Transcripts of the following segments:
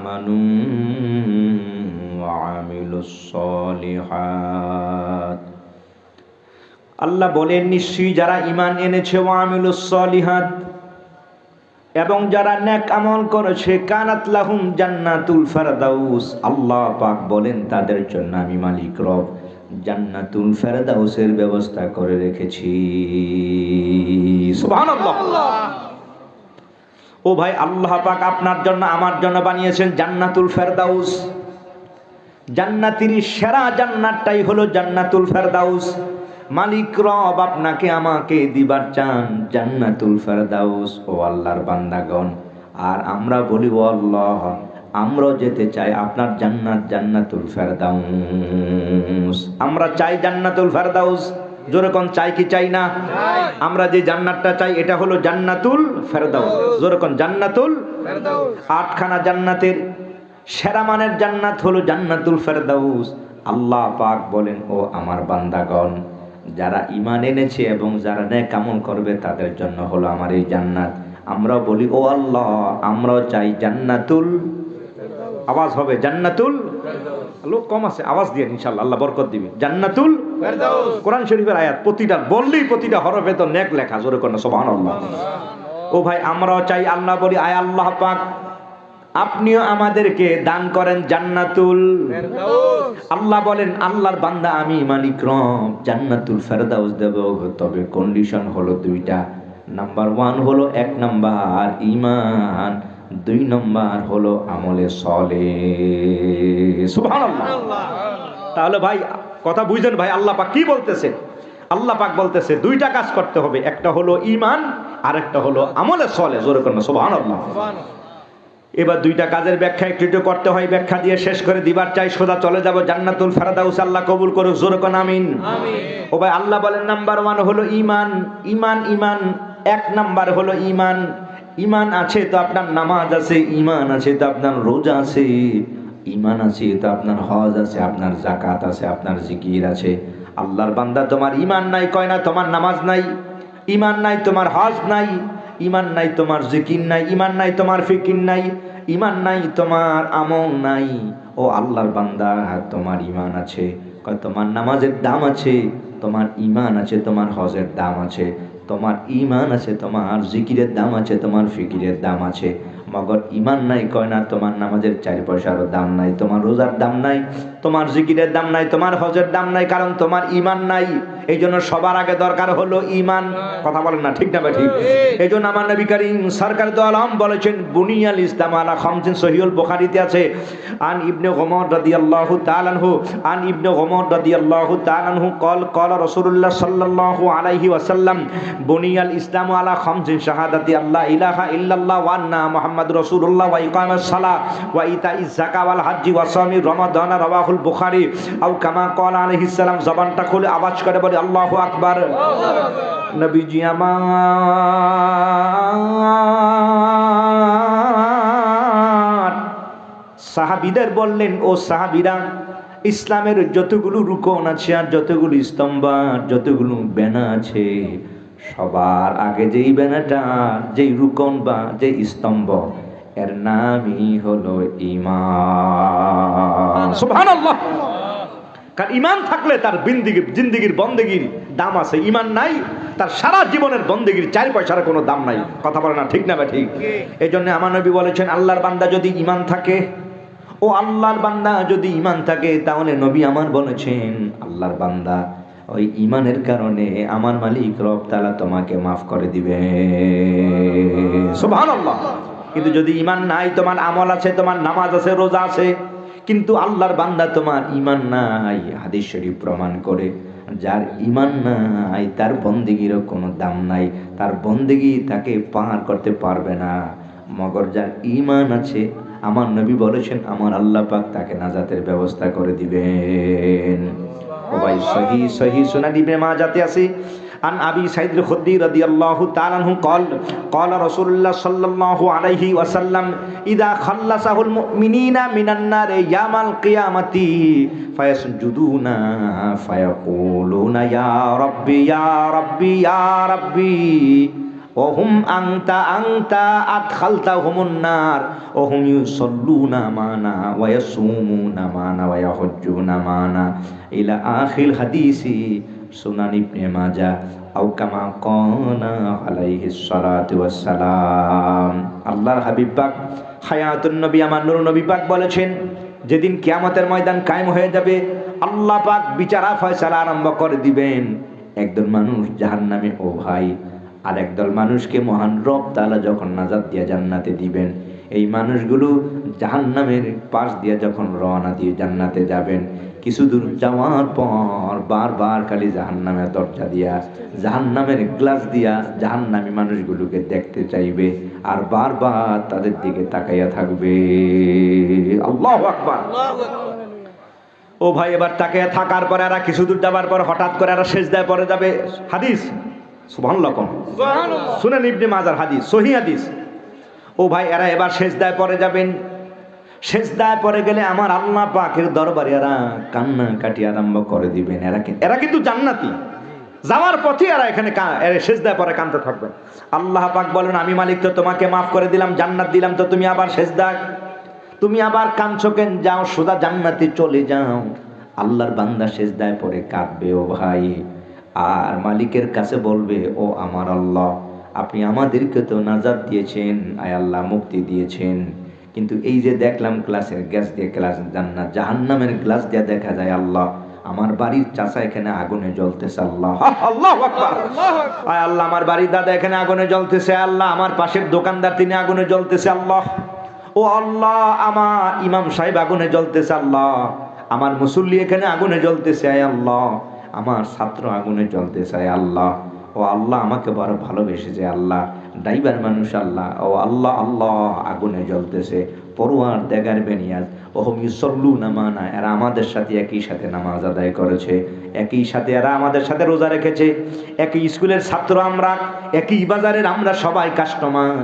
আমানু ওয়া আমিলুস সলিহাত। আল্লাহ বলেন নিশ্চয়ই যারা ঈমান এনেছে ওয়া আমিলুস সলিহাত এবং যারা নেক আমল করেছে কানাত লাহুম জান্নাতুল ফেরদাউস, আল্লাহ পাক বলেন তাদের জন্য আমি মালিক রব জান্নাতুল ফেরদাউসের ব্যবস্থা করে রেখেছি। সুবহানাল্লাহ। ও ভাই, আল্লাহ পাক আপনার জন্য আমার জন্য বানিয়েছেন জান্নাতুল ফেরদাউস। জান্নাতের সেরা জান্নাতটাই হলো জান্নাতুল ফেরদাউস। মালিক রব আপনাকে আমাকে দিবার চান জান্নাতুল ফেরদাউস। ও আল্লাহর বান্দাগণ, আর আমরা বলি ও আল্লাহ আমরাও যেতে চাই আপনার জান্নাত জান্নাতুল ফেরদাউস। আমরা চাই জান্নাতুল ফেরদাউস। জোরে কোন চাই কি চাই না? আমরা যে জান্নাতটা চাই এটা হলো জান্নাতুল ফেরদাউস। জোরে কোন জান্নাতুল ফেরদাউস। আটখানা জান্নাতের সেরা মানের জান্নাত হলো জান্নাতুল ফেরদাউস। আল্লাহ পাক বলেন ও আমার বান্দাগণ, যারা ঈমান এনেছে এবং যারা নেক আমল করবে তাদের জন্য হলো আমার এই জান্নাত। আমরা বলি ও আল্লাহ আমরাও চাই জান্নাতুল, আওয়াজ হবে জান্নাতুল, লোক কম আছে আওয়াজ দিয়ে ইনশাআল্লাহ আল্লাহ বরকত দিবে। জান্নাতুল ফেরদাউস কোরআন শরীফের আয়াত, প্রতিটা বললেই প্রতিটা হরফে তো নেক লেখা। জোরে কোন সুবহানাল্লাহ। ও ভাই আমরাও চাই, আল্লাহ বলি আয় আল্লাহ পাক আপনিও আমাদেরকে দান করেন জান্নাতুল ফেরদাউস। আল্লাহ বলেন আল্লাহর বান্দা আমি মালিক রব জান্নাতুল ফেরদাউস দেব, তবে কন্ডিশন হলো দুইটা। নাম্বার 1 হলো 1 নাম্বার ঈমান, 2 নাম্বার হলো আমলে সালেহ। সুবহানাল্লাহ। তাহলে ভাই কথা বুঝছেন ভাই আল্লাহ পাক কি বলতেছে? আল্লাহ পাক বলতেছে দুইটা কাজ করতে হবে, একটা হলো ঈমান আর একটা হলো আমলে সালেহ। জোরে করুন সুবহানাল্লাহ। এবার দুইটা কাজের ব্যাখ্যা একটু একটু করতে হয়, ব্যাখ্যা দিয়ে শেষ করে দিবার চাই, সোজা চলে যাব জান্নাতুল ফেরদাউস। আল্লাহ কবুল করুক। জোরে কোন আমিন। ও ভাই আল্লাহ বলেন নাম্বার 1 হলো ঈমান। ঈমান 1 নাম্বার হলো ঈমান। ঈমান আছে তো আপনার নামাজ আছে, ঈমান আছে তো আপনার রোজা আছে, ঈমান আছে তো আপনার হজ আছে, আপনার যাকাত আছে, আপনার জিকির আছে। আল্লাহর বান্দা তোমার ঈমান নাই, কয় না তোমার নামাজ নাই, ঈমান নাই তোমার হজ নাই, ঈমান নাই তোমার জিকির নাই, ঈমান নাই তোমার ফিকির নাই, ঈমান নাই তোমার আমল নাই। ও আল্লাহর বান্দা তোমার ঈমান আছে, কয় তোমার নামাজের দাম আছে, তোমার ঈমান আছে, তোমার হজের দাম আছে, তোমার ঈমান আছে, তোমার জিকিরের দাম আছে, তোমার ফিকিরের দাম আছে। মগর ঈমান নাই, কয় না তোমার নামাজের 4 পয়সারও দাম নাই, তোমার রোজার দাম নাই, তোমার জিকিরের দাম নাই, তোমার হজের দাম নাই, কারণ তোমার ঈমান নাই। এই জন্য সবার আগে দরকার হলো ঈমান। কথা বলেন না ঠিক না ভাই? ঠিক। এই জন্য আমার নবী করিম সরকার দু আলম বলেছেন বুনিয়াল ইসলাম আলা খামসিন, সহিহুল বুখারীতে আছে। আন ইবনে ওমর রাদিয়াল্লাহু তাআলা আনহু, আন ইবনে ওমর রাদিয়াল্লাহু তাআলা আনহু قال রাসূলুল্লাহ সাল্লাল্লাহু আলাইহি ওয়াসাল্লাম বুনিয়াল ইসলামু আলা খামসিন শাহাদাতি আল্লা ইলাহা ইল্লাল্লাহ ওয়া আন্না মুহাম্মাদুর রাসূলুল্লাহ ওয়া ইকামাস সালাহ ওয়া ইতাইজ যাকাত ওয়াল হজ্জি ওয়া সাওমি রমাদান রাওয়াহুল বুখারী। আও কামা ক্বাল আলাইহিস সালাম, জবানটা খুলে আওয়াজ করে বলে আল্লাহু আকবার। নবীজি আমার সাহাবীদের বললেন ও সাহাবীরা, ইসলামের যতগুলো রুকন আছে আর যতগুলো স্তম্ভ আর যতগুলো বেনা আছে, সবার আগে যেই বেনাটা, যেই রুকন বা যেই স্তম্ভ, এর নামই হলো ঈমান। সুবহানাল্লাহ। কারণ ঈমান থাকলে তার জিন্দেগির বন্দেগির দাম আছে, ঈমান নাই তার সারা জীবনের বন্দেগির 4 পয়সার কোনো দাম নাই। কথা বলে না ঠিক না ভাই? ঠিক। এই জন্য আমার নবী বলেছেন আল্লাহর বান্দা যদি ঈমান থাকে, ও আল্লাহর বান্দা যদি ঈমান থাকে, তাহলে নবী আমার বলেছেন আল্লাহর বান্দা ওই ঈমানের কারণে আমার মালিক রব তাআলা তোমাকে মাফ করে দিবে। সুবহানাল্লাহ। কিন্তু যদি ঈমান নাই, তোমার আমল আছে, তোমার নামাজ আছে, রোজা আছে, কিন্তু আল্লাহর বান্দা তোমার ঈমান নাই, হাদিস শরীফ প্রমাণ করে যার ঈমান নাই তার বন্দেগীরও কোনো দাম নাই, তার বন্দেগী তাকে পার করতে পারবে না। মগর যার ঈমান আছে, আমার নবী বলেছেন আমার আল্লাহ পাক তাকে নাজাতের ব্যবস্থা করে দিবেন। ও ভাই সহিহ সুনান ইবনে মাজাতে আছে আন আবি সাঈদ আল-খুদরি রাদিয়াল্লাহু তাআলা আনহু قال رسول الله صلى الله عليه وسلم اذا خلصه المؤمنين من النار يوم القيامه فيسجدون فيقولون يا ربي يا ربي يا ربي। ও ওহুম আনতা আদখালতাহুমুন নার ওহুম ইউসাল্লুনা মানা ওয়া ইয়াসুমুনা মানা ওয়া ইয়াহুজ্জুনা মানা ইলা আখিল হাদিসি সুনান ইবনে মাজাহ আও কামা কানা আলাইহিস সালাতু ওয়াস সালাম। আল্লাহর হাবিব পাক হায়াতুন নবী আমার নূর নবী পাক বলেছেন, যেদিন কিয়ামতের ময়দান কায়েম হয়ে যাবে, আল্লাহ পাক বিচার ফয়সালা আরম্ভ করে দিবেন। একদল মানুষ জাহান্নামে, ও ভাই, আর একদল মানুষকে মহান রব তাআলা যখন নাজাত দিয়ে জান্নাতে দিবেন, এই মানুষগুলো জাহান্নামের পাশ দিয়ে যখন রওনা দিয়ে জান্নাতে যাবেন, কিছু দূর যাওয়ার পর বারবার খালি জাহান্নামের দরজা দিয়া, জাহান্নামের গ্লাস দিয়া জাহান্নামী মানুষগুলোকে দেখতে চাইবে আর বারবার তাদের দিকে তাকাইয়া থাকবে। আল্লাহু আকবার। ও ভাই, এবার তাকাইয়া থাকার পরে এরা কিছু দূর যাবার পর হঠাৎ করে এরা সিজদায় পড়ে যাবে। হাদিস, সুবহানাল্লাহ, শুনেন ইবনে মাজার হাদিস, সহিহ হাদিস। ও ভাই, এরা এবার সিজদায় পড়ে যাবেন। সিজদায় পড়ে গেলে আমার আল্লাহ পাকের দরবারে এরা কান্না কাটি আরম্ভ করে দিবেন। এরা কিন্তু জান্নাতি, যাওয়ার পথে এরা এখানে সিজদায় পড়ে কাঁদতে থাকবেন। আল্লাহ পাক বলেন, আমি মালিক তো তোমাকে মাফ করে দিলাম, জান্নাত দিলাম, তো তুমি আবার সিজদায়, তুমি আবার কাঁদছো কেন? যাও সোজা জান্নাতে চলে যাও। আল্লাহর বান্দা সিজদায় পড়ে কাঁদবে ও ভাই, আর মালিকের কাছে বলবে, ও আমার আল্লাহ, আপনি আমাদেরকে তো নাজাত দিয়েছেন, আয় আল্লাহ মুক্তি দিয়েছেন, কিন্তু এই যে দেখলাম গ্লাসের গ্যাস দিয়ে গ্লাস জান্নাত জাহান্নামের গ্লাস দিয়ে দেখা যায়, আল্লাহ আমার বাড়ির চাচা এখানে আগুনে জ্বলতেছে, আল্লাহ, আল্লাহু আকবার, আয় আল্লাহ আমার বাড়ির দাদা এখানে আগুনে জ্বলতেছে, আল্লাহ আমার পাশের দোকানদার তিনি আগুনে জ্বলতেছে, আল্লাহ, ও আল্লাহ আমার ইমাম সাহেব আগুনে জ্বলতেছে, আল্লাহ আমার মুসল্লি এখানে আগুনে জ্বলতেছে, আয় আল্লাহ আমার ছাত্র আগুনে জ্বলতেছে, আয় আল্লাহ, ও আল্লাহ আমাকে বড় ভালোবেসেছে, আল্লাহ ড্রাইভার মানুষ, আল্লাহ, ও আল্লাহ, আল্লাহ আগুনে জ্বলতেছে, পরোয়ার দেগার বেনিয়াজ ওহুম ইউসাল্লুনা মানা, এরা আমাদের সাথে একই সাথে নামাজ আদায় করেছে, একই সাথে এরা আমাদের সাথে রোজা রেখেছে, একই স্কুলের ছাত্র আমরা, একই বাজারের আমরা সবাই কাস্টমার,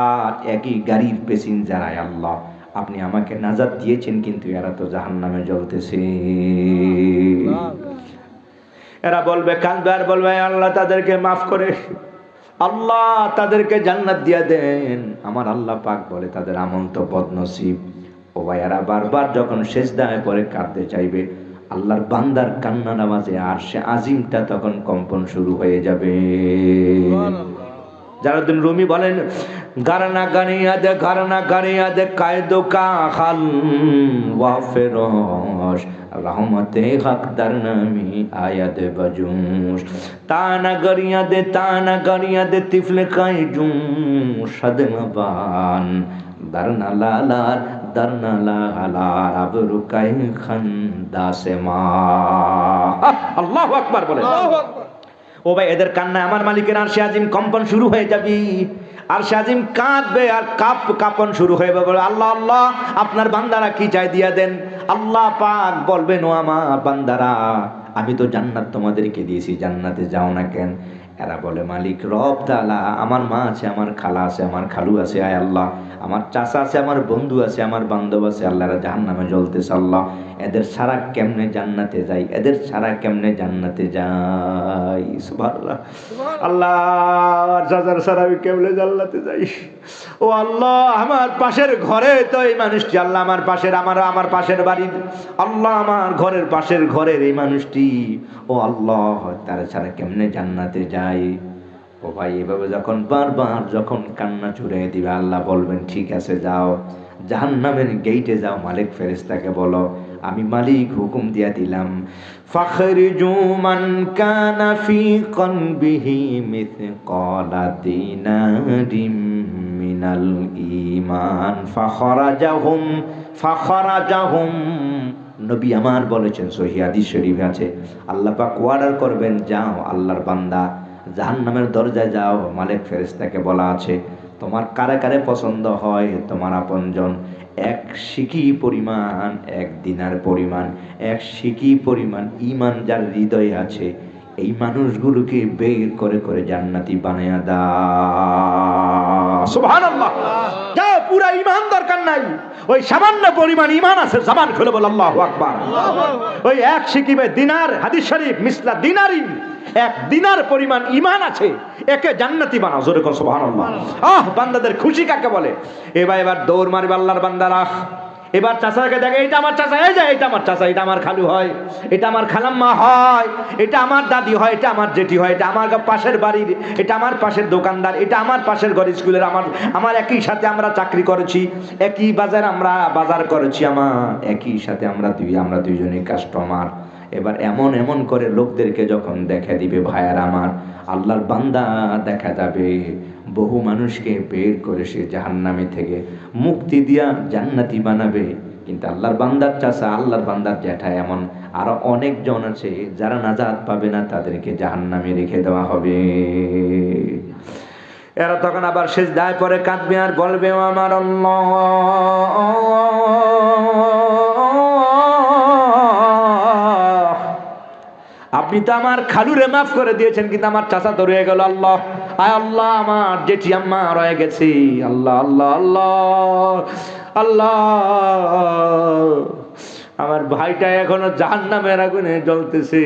আর একই গাড়ির প্যাসেঞ্জার, আয় আল্লাহ আপনি আমাকে নাজাত দিয়েছেন, কিন্তু এরা তো জাহান্নামে জ্বলতেছে। এরা বলবে, কাঁদবে আর বলবে, আল্লাহ তাদেরকে মাফ করে, আল্লাহ তাদেরকে জান্নাত দিয়া দেন। আমার আল্লাহ পাক বলে, তাদের আমল তো বদনসিব। ও ভাই, এরা বারবার যখন সিজদায় পড়ে কাঁদতে চাইবে, আল্লাহর বান্দার কান্নার আওয়াজে আরশে আজিমটা তখন কম্পন শুরু হয়ে যাবে। জালালউদ্দিন রুমি বলেন, গারনা গানিয়া দে কায়দো কা খাল ওয়া ফেরশ রহমতে হক দার নামি আয়াত বজুশ তানা গরিয়া দে তিফলে কাই জুম সদমবান দারনা লালার আবরু কাই খান্দা সে মা। আল্লাহু আকবার বলেন। ও ভাই, এদের কান্নায় আমার মালিকের আরশে আজিম কম্পন শুরু হয়ে যাবে, আরশে আজিম কাঁদবে আর কাঁপন শুরু হয়ে যাবে। আল্লাহ, আল্লাহ আপনার বান্দারা কি চাই দিয়া দেন। আল্লাহ পাক বলবেন, ও আমার বান্দারা, আমি তো জান্নাত তোমাদেরকে দিয়েছি, জান্নাতে যাও না কেন? এরা বলে, মালিক রব তাআলা, আমার মা আছে, আমার খালা আছে, আমার খালু আছে, আয় আল্লাহ আমার চাচা আছে, আমার বন্ধু আছে, আমার বান্ধব আছে, আল্লাহ এরা জাহান্নামে জ্বলতেছে, আল্লাহ এদের ছাড়া কেমনে জান্নাতে যাই, এদের ছাড়া কেমনে জান্নাতে যাই। সুবহানাল্লাহ, আল্লাহ চাচার ছাড়া আমি কেমনে জান্নাতে যাই? ও আল্লাহ আমার পাশের ঘরে তো এই মানুষটি, আল্লাহ আমার পাশের আমার পাশের বাড়ির, আল্লাহ আমার ঘরের পাশের ঘরের এই মানুষটি, ও আল্লাহ তারা ছাড়া কেমনে জান্নাতে যাই? ও ভাই, এভাবে যখন বারবার যখন কান্না চুড়িয়ে দিবে, আল্লাহ বলবেন, ঠিক আছে যাও জাহান্নামের গেইটে যাও, মালিক ফেরেশতাকে বলো, আমি মালিক হুকুম দিয়া দিলাম, ফাখরিজু মান কানা ফি কলবিহি মিসকালা দিনারিম মিনাল ঈমান ফাখরাজাহুম। নবী আমার বলেছেন, সহিহ হাদিস শরীফ আছে, আল্লাহ পাক অর্ডার করবেন, যাও আল্লাহর বান্দা জাহান্নামের দরজায় যাও। মালিক ফেরেশতাকে বলা আছে, তোমার কারে কারে পছন্দ হয়, তোমার আপনজন এক সিকি পরিমাণ, এক দিনার পরিমাণ, এক সিকি পরিমাণ ঈমান যার হৃদয়ে আছে, এই মানুষগুলোকে বের করে করে জান্নাতি বানায়া দাও। সুবহানাল্লাহ। যাও পুরা ঈমান দরকার নাই, ওই সামান্য পরিমাণ ঈমান আছে, জবান খুলে বল আল্লাহু আকবার। ওই এক সিকিমে দিনার, হাদিস শরীফ মিসলা দিনারিন, এক দিনার পরিমাণ ঈমান আছে, একে জান্নাতি বানাও। জোরে কর সুবহানাল্লাহ। বান্দাদের খুশি কাকে বলে? এবার দৌড় মারবে আল্লাহর বান্দারা। এবার চাচাকে দেখে, এটা আমার চাচা, এই যে এটা আমার চাচা, এটা আমার খালু হয়, এটা আমার খালাম্মা হয়, এটা আমার দাদি হয়, এটা আমার জেঠি হয়, এটা আমার পাশের বাড়ির, এটা আমার পাশের দোকানদার, এটা আমার পাশের ঘর স্কুলের, আমার একই সাথে আমরা চাকরি করেছি, একই বাজার আমরা বাজার করেছি, আমার একই সাথে আমরা দুইজনই কাস্টমার। এবার এমন এমন করে লোকদেরকে যখন দেখা দিবে ভাইয়ার আমার, আল্লাহর বান্দা দেখা যাবে বহু মানুষকে বের করে সে জাহান্নামী থেকে মুক্তি দিয়া জান্নাতি বানাবে। কিন্তু আল্লাহর বান্দার চাচা, আল্লাহর বান্দার জ্যাঠা, এমন আরো অনেক জন আছে যারা নাজাত পাবে না, তাদেরকে জাহান্নামে রেখে দেওয়া হবে। এরা তখন আবার সিজদায় পড়ে কাঁদবে আর বলবে, আমার আল্লাহ, আপনি তো আমার খালুরে মাফ করে দিয়েছেন, কিন্তু আমার চাচা তো রয়ে গেল। আল্লাহ, আয় আল্লাহ, আমার জেঠি আম্মা রয়ে গেছে। আল্লাহ আল্লাহ আল্লাহ আল্লাহ, আমার ভাইটা এখনো জাহান্নামের আগুনে জ্বলতেছে।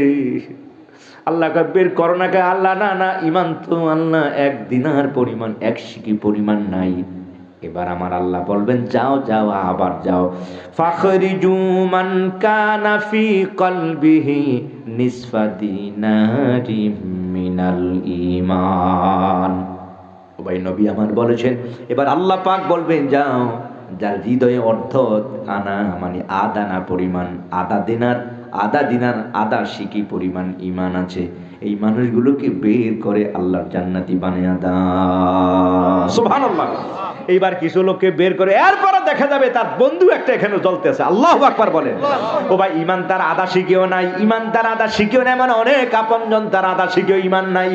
আল্লাহ বের করো না। আল্লাহ, না না, ঈমান তো আল্লাহ এক দিনার পরিমাণ, এক সিকি পরিমাণ নাই। এবার আমার আল্লাহ বলবেন, যাও যাও, আবার যাও। ফাখরিজু মান কানা ফি কলবিহি নিসফা দিনারিম মিনাল ঈমান। ও ভাই, নবী আমার বলেছেন, এবার আল্লাহ পাক বলবেন, যাও, যার হৃদয়ে অর্ধ আনা মানে আদানা পরিমাণ, আধা দিনার আধা সিকি পরিমাণ ঈমান আছে, এই মানুষগুলোকে বের করে আল্লাহর জান্নাতি বানিয়ে দাও। সুবহানাল্লাহ। এইবার কিছু লোককে বের করে, এরপরে দেখা যাবে তার বন্ধু একটা এখানে জ্বলতেছে। আল্লাহু আকবার বলেন। ও ভাই, ঈমান তার আধা শিখেও নাই, ঈমান তার আধা শিখেও নাই, মানে অনেক আপনজন তার আধা শিখেও ঈমান নাই।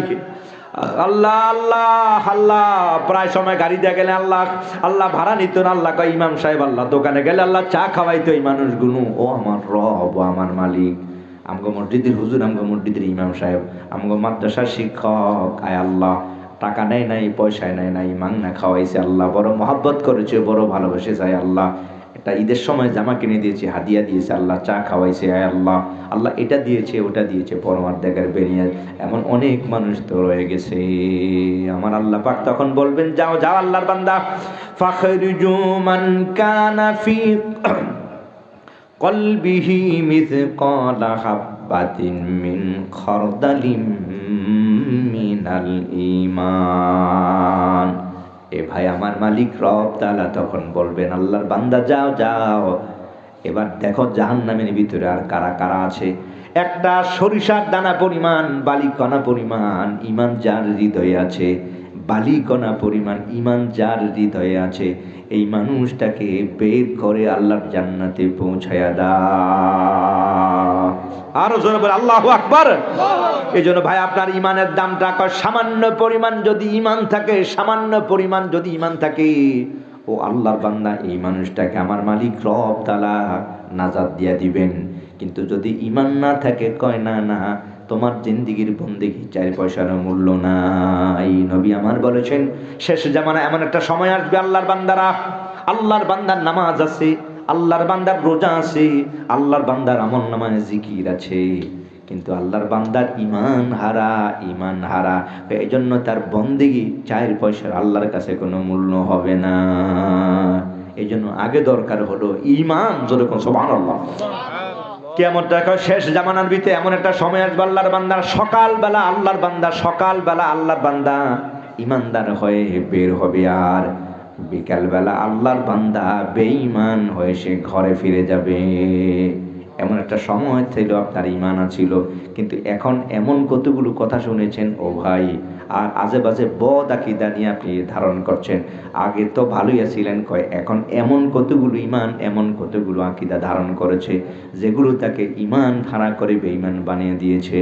আল্লাহ আল্লাহ আল্লাহ, প্রায় সময় গাড়ি দিয়ে গেলে আল্লাহ আল্লাহ ভাড়া নিত না। আল্লাহ কয়, ইমাম সাহেব, আল্লাহ দোকানে গেলে আল্লাহ চা খাওয়াইতো এই মানুষগুলো। ও আমার রব, ও আমার মালিক, আমগো মসজিদের হুজুর, আমগো মসজিদের ইমাম সাহেব, আমগো মাদ্রাসার শিক্ষক, আয় আল্লাহ টাকা নেয় নাই, পয়সায় নেয় নাই, মাংনা খাওয়াইছে আল্লাহ, বড় মহব্বত করেছে, বড় ভালোবেসে যায় আল্লাহ। একটা ঈদের সময় জামা কিনে দিয়েছে, হাদিয়া দিয়েছে আল্লাহ, চা খাওয়াইছে, আয় আল্লাহ আল্লাহ এটা দিয়েছে, ওটা দিয়েছে, পরমার্থের বেরিয়ে। এমন অনেক মানুষ তো রয়ে গেছে। আমার আল্লাহ পাক তখন বলবেন, যাও যাও আল্লাহর বান্দা, ফাখরিজু মান কানা ফি কলবিহি মিসকালা হাববাতিন মিন খারদালিম মিনাল ঈমান। এ ভাই, আমার মালিক রব তাআলা তখন বলবেন, আল্লাহর বান্দা যাও যাও, এবার দেখো জাহান্নামের ভিতরে আর কারা কারা আছে। একটা সরিষার দানা পরিমাণ, বালিকণা পরিমাণ ঈমান যার হৃদয়ে আছে, বালিকণা পরিমাণ ঈমান যার হৃদয়ে আছে, এই মানুষটাকে বের করে আল্লাহর জান্নাতে পৌঁছায়া দাও। আরো জোরে বলে আল্লাহু আকবার। এই জন্য ভাই, আপনার ঈমানের দামটা সামান্য পরিমাণ যদি ঈমান থাকে, সামান্য পরিমাণ যদি ঈমান থাকে, ও আল্লাহর বান্দা, এই মানুষটাকে আমার মালিক রব তাআলা নাজাত দিয়া দিবেন। কিন্তু যদি ঈমান না থাকে, কয় না না, তোমার জিন্দেগির বন্দেগী 4 পয়সারও মূল্য নাই। নবী আমার বলেছেন, শেষ জামানায় এমন একটা সময় আসবে, আল্লাহর বান্দার নামাজ আছে, আল্লাহর বান্দার রোজা আছে, আল্লাহর বান্দার আমলনামায় জিকির আছে, কিন্তু আল্লাহর বান্দার ঈমান হারা। এই জন্য তার বন্দেগী 4 পয়সার আল্লাহর কাছে কোনো মূল্য হবে না। এই জন্য আগে দরকার হলো ঈমান। যেরকম সুবহানাল্লাহ। কিয়ামত শেষ জামানার ভিতরে এমন একটা সময় আসবে, আল্লাহর বান্দা ঈমানদার হয়ে বের হবে, আর বিকালবেলা আল্লাহর বান্দা বেঈমান হয়ে সে ঘরে ফিরে যাবে। এমন একটা সময় ছিল আপনার ঈমান ছিল, কিন্তু এখন এমন কতগুলো কথা শুনেছেন ও ভাই, আর আজে বাজে বদ আকীদা নিয়ে আপনি ধারণ করছেন। আগে তো ভালোই আছিলেন, কয় এখন এমন কতগুলো ঈমান, এমন কতগুলো আকীদা ধারণ করেছে, যেগুলো তাকে ঈমান হারা করে বেঈমান বানিয়ে দিয়েছে।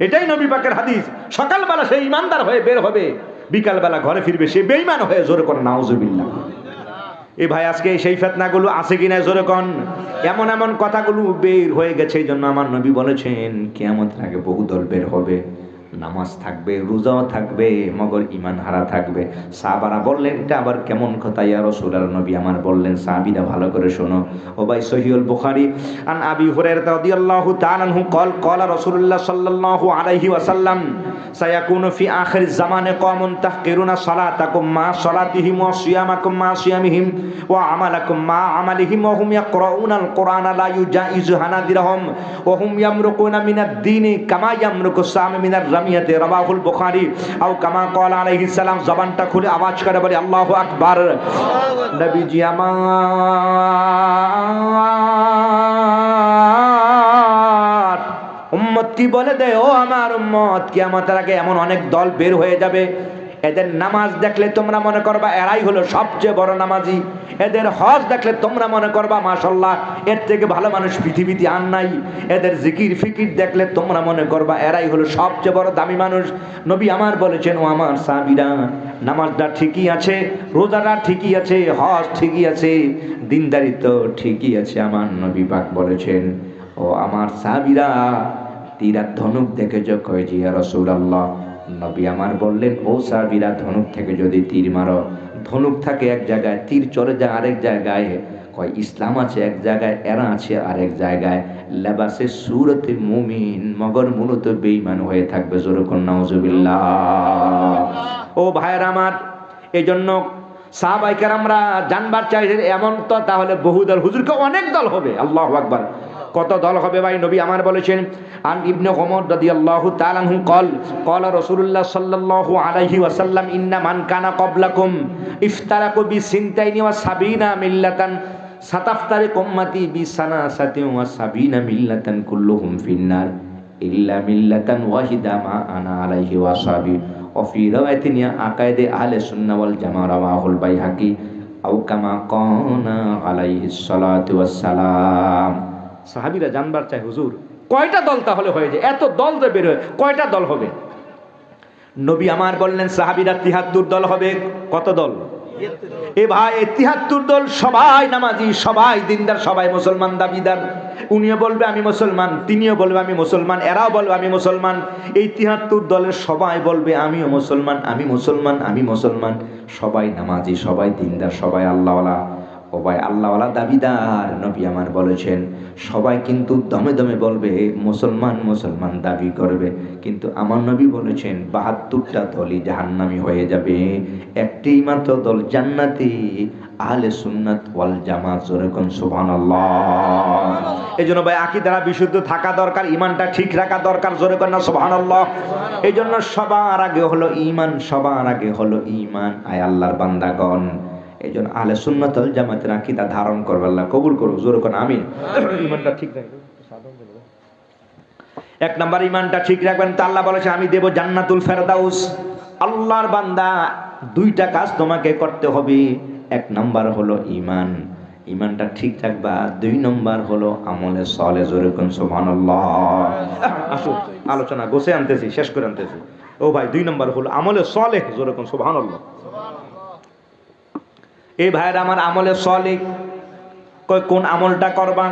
এটাই নবী পাকের হাদিস। সকালবেলা সে ঈমানদার হয়ে বের হবে, বিকালবেলা ঘরে ফিরবে সে বেঈমান হয়ে। জোরে করে নাউজুবিল্লাহ। এ ভাই, আজকে সেই ফিতনাগুলো আছে কিনা জোরে কোন? এমন এমন কথাগুলো বের হয়ে গেছে। এই জন্য আমার নবী বলেছেন, কিয়ামতের আগে বহু দল বের হবে। নামাজ থাকবে, রোজাও থাকবে, মগর ঈমান হারা থাকবে। সাহাবারা বললেন এটা আবার কেমন কথা ইয়া রাসূলুল্লাহ? নবী আমার বললেন, সাহাবীরা ভালো করে শোনো। ও ভাই, সহিহুল বুখারী আন আবি হুরায়রা রাদিয়াল্লাহু তাআলা আনহু ক্বালা রাসূলুল্লাহ সাল্লাল্লাহু আলাইহি ওয়াসাল্লাম সায়াকুনু ফি আখিরিজ জামানে কওমুন তাহকিরুনা সালাতাকুম মা সালাতিহিম ওয়া সিয়ামাকুম মা সিয়ামিহিম ওয়া আমালাকুম মা আমালিহিম ওয়া হুম ইয়াকরাউনাল কুরআনা লা ইউজাইজু হানাদিরহুম ওয়া হুম ইয়ামরুকুনা মিনাদ দীনি কামা ইয়ামরুকুস সামি মিনার রামিয়াতি। রাওয়াহুল বুখারী। আও কামা ক্বালা আলাইহিস সালাম, জবানটা খুলে আওয়াজ করে বলি আল্লাহু আকবার। নবীজি আমার উম্মত কি বলে দে, ও আমার উম্মত, কিয়ামতের আগে এমন অনেক দল বের হয়ে যাবে, এদের নামাজ দেখলে তোমরা মনে করবা এরাই হলো সবচেয়ে বড় নামাজি। এদের হজ দেখলে তোমরা মনে করবা মাশাআল্লাহ এর থেকে ভালো মানুষ পৃথিবীতে আর নাই। এদের জিকির ফিকির দেখলে তোমরা মনে করবা এরাই হলো সবচেয়ে বড় দামি মানুষ। নবী আমার বলেছেন, ও আমার সাহাবীরা, নামাজটা ঠিকই আছে, রোজাটা ঠিকই আছে, হজ ঠিকই আছে, দিনদারিত্ব ঠিকই আছে। আমার নবী পাক বলেছেন, ও আমার সাহাবীরা, তীর আর ধনুক দেখেছ? কয় জি ইয়া রাসূলুল্লাহ। নবী আমার বললেন, ও সাহাবীরা, ধনুক থেকে যদি তীর মারো, ধনুক থাকে এক জায়গায়, তীর চলে যায় আরেক জায়গায়। কয় ইসলাম আছে এক জায়গায়, এরা আছে আরেক জায়গায়। লেবাসে সুরতে মুমিন, মগর মূলত বেঈমান হয়ে থাকবে। জোরে কোন নাউজুবিল্লাহ। ও ভাইরা আমার, এই জন্য সাহাবায়ে কেরামরা জানবার চাইছেন এমন তো তাহলে বহু দল, হুজুরকে অনেক দল হবে। আল্লাহু আকবার। কত দল হবে ভাই? নবী আমার বলেছেন, আন ইবনে ওমর রাদিয়াল্লাহু তাআলা আনহু ক্বালা রাসূলুল্লাহ সাল্লাল্লাহু আলাইহি ওয়াসাল্লাম ইন্না মান কানা ক্বাবলাকুম ইফতারাকু বিসিনতাইনি ওয়া সাবিনা মিল্লাতান সাতাফতারিকু উম্মতি বিসানাসাতিন ওয়া সাবিনা মিল্লাতান কুল্লুহুম ফিন্নার ইল্লা মিল্লাতান ওয়াহিদা মা আনা আলাইহি ওয়া সাহাবি। ওয়া ফি রাওয়ায়াতিন আকায়েদে আহলে সুন্নাহ ওয়াল জামাআহ রাওয়াহুল বাইহাকি আও কামা কানা আলাইহিস সালাতু ওয়াস সালাম। সাহাবীরা জানবার চায়, হুজুর কয়টা দল তাহলে হয়ে যায়? এত দল যে বের হয়, কয়টা দল হবে? নবী আমার বললেন, সাহাবীরা ৭৩ দল হবে। কত দল? এ ভাই, ৭৩ দল, সবাই নামাজি, সবাই দিনদার, সবাই মুসলমান দাবিদার। উনিও বলবে আমি মুসলমান, তিনিও বলবে আমি মুসলমান, এরাও বলবে আমি মুসলমান। এই ৭৩ দলের সবাই বলবে আমিও মুসলমান, আমি মুসলমান, আমি মুসলমান। সবাই নামাজি, সবাই দিনদার, সবাই আল্লাহওয়ালা। ও ভাই, আল্লাহওয়ালা দাবিদার। নবী আমার বলেছেন, সবাই কিন্তু দমে দমে বলবে মুসলমান মুসলমান দাবি করবে, কিন্তু আমার নবী বলেছেন ৭২টা দলই জাহান্নামী হয়ে যাবে, একটি মাত্র দল জান্নাতি, আহলে সুন্নাত ওয়াল জামাত। জোরে কোন সুবহানাল্লাহ। এইজন্য ভাই আকীদাটা বিশুদ্ধ থাকা দরকার, ঈমানটা ঠিক রাখা দরকার। জোরে কোন সুবহানাল্লাহ। এইজন্য সবার আগে হলো ঈমান, সবার আগে হলো ঈমান। আয় আল্লাহর বান্দাগণ, এই জন্য আহলে সুন্নাত ওয়াল জামাতের আকীদা ধারণ করবে, আল্লাহ কবুল করুক। জোরে কোন আমিন। ঈমানটা ঠিক রাখবেন। এক নাম্বার ঈমানটা ঠিক রাখবেন তো আল্লাহ বলেছে আমি দেব জান্নাতুল ফেরদাউস। আল্লাহর বান্দা, দুইটা কাজ তোমাকে করতে হবে। এক নাম্বার হলো ঈমান, ঈমানটা ঠিক রাখবা। দুই নাম্বার হলো আমলে সালেহ। জোরে কোন সুবহানাল্লাহ। আসুন আলোচনা গোছে আনতেছি, শেষ করে আনতেছি। ও ভাই, দুই নাম্বার হলো আমলে সালেহ। জোরে কোন সুবহানাল্লাহ। এই ভাইয়ের আমার, আমলে সালেহ কই কোন আমলটা করবা?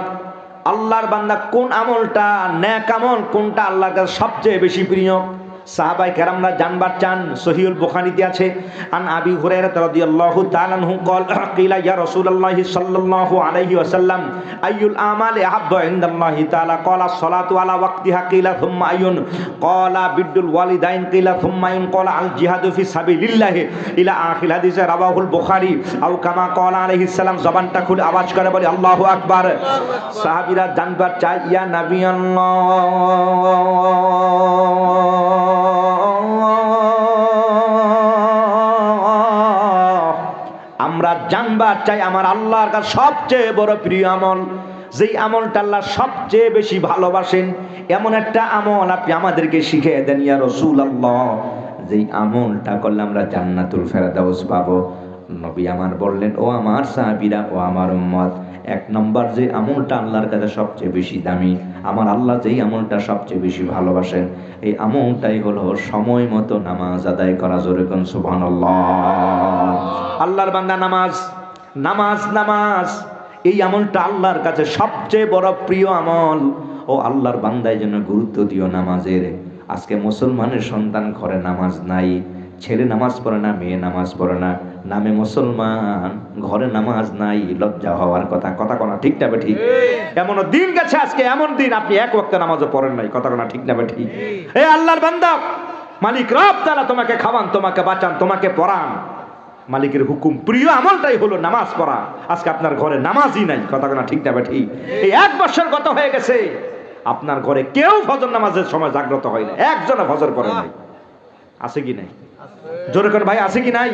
আল্লাহর বান্দা কোন আমলটা নেক আমল, কোনটা আল্লাহর কাছে সবচেয়ে বেশি প্রিয়? সাহাবায়ে কেরামরা জানবার চান। সহিহুল বুখারীতে আছে, আন আবি হুরায়রা রাদিয়াল্লাহু তাআলা আনহু ক্বালা ইয়া রাসূলুল্লাহ সাল্লাল্লাহু আলাইহি ওয়াসাল্লাম আইয়ুল আমালি আহাব্বু ইনদাল্লাহি তাআলা ক্বালা সালাতু আলা ওয়াক্তিহা কিলা থুম্মা আইয়ুন ক্বালা বিদ্দুল ওয়ালিদাইন কিলা থুম্মা আইয়ুন ক্বালা আল জিহাদু ফি সাবিলিল্লাহ ইলা আখির হাদিস। রাওয়াহুল বুখারী। আও কামা ক্বালা আলাইহিস সালাম, জবানটা খুলে আওয়াজ করে বলি আল্লাহু আকবার। সাহাবীরা জানবার চায়, ইয়া নবী আমরা জানবার চাই আমার আল্লাহর কাছে সবচেয়ে বড় প্রিয় আমল, যেই আমলটা আল্লাহ সবচেয়ে বেশি ভালোবাসেন, এমন একটা আমল আপনি আমাদেরকে শিখিয়ে দেন ইয়া রাসূলুল্লাহ, যেই আমলটা করলে আমরা জান্নাতুল ফেরদাউস পাবো। নবী আমার বললেন, ও আমার সাহাবীরা, ও আমার উম্মত, এক নম্বর যে আমলটা আল্লাহর কাছে সবচেয়ে বেশি দামি, আমার আল্লাহ যেই আমলটা সবচেয়ে বেশি ভালোবাসেন, এই আমলটাই হলো সময় মতো নামাজ আদায় করা। জোরে কোন সুবহানাল্লাহ। আল্লাহর বান্দা, নামাজ নামাজ নামাজ, এই আমলটা আল্লাহর কাছে সবচেয়ে বড় প্রিয় আমল। ও আল্লাহর বান্দার জন্য গুরুত্ব দিও নামাজের। আজকে মুসলমানের সন্তান ঘরে নামাজ নাই, ছেলে নামাজ পড়ে না, মেয়ে নামাজ পড়ে না, নামে মুসলমান, ঘরে নামাজ নাই। লজ্জা হওয়ার কথা, কথা কোনা ঠিক না ঠিক? এমন দিন গেছে আজকে, এমন দিন আপনি এক ওয়াক্ত নামাজও পড়েন নাই, কথা কোনা ঠিক না ঠিক? হে আল্লাহর বান্দা, মালিক রব তাআলা তোমাকে খাওয়ান, তোমাকে বাঁচান, তোমাকে পড়ান। মালিকের হুকুম, প্রিয় আমলটাই হলো নামাজ পড়া। আজকে আপনার ঘরে নামাজই নাই, কথা কোনা ঠিক না ঠিক? এই 1 বছর গত হয়ে গেছে, আপনার ঘরে কেউ ফজর নামাজের সময় জাগ্রত হয় না, একজনও ফজর পড়ে নাই। আছে কি নাই? জোরে করে ভাই, আছে কি নাই?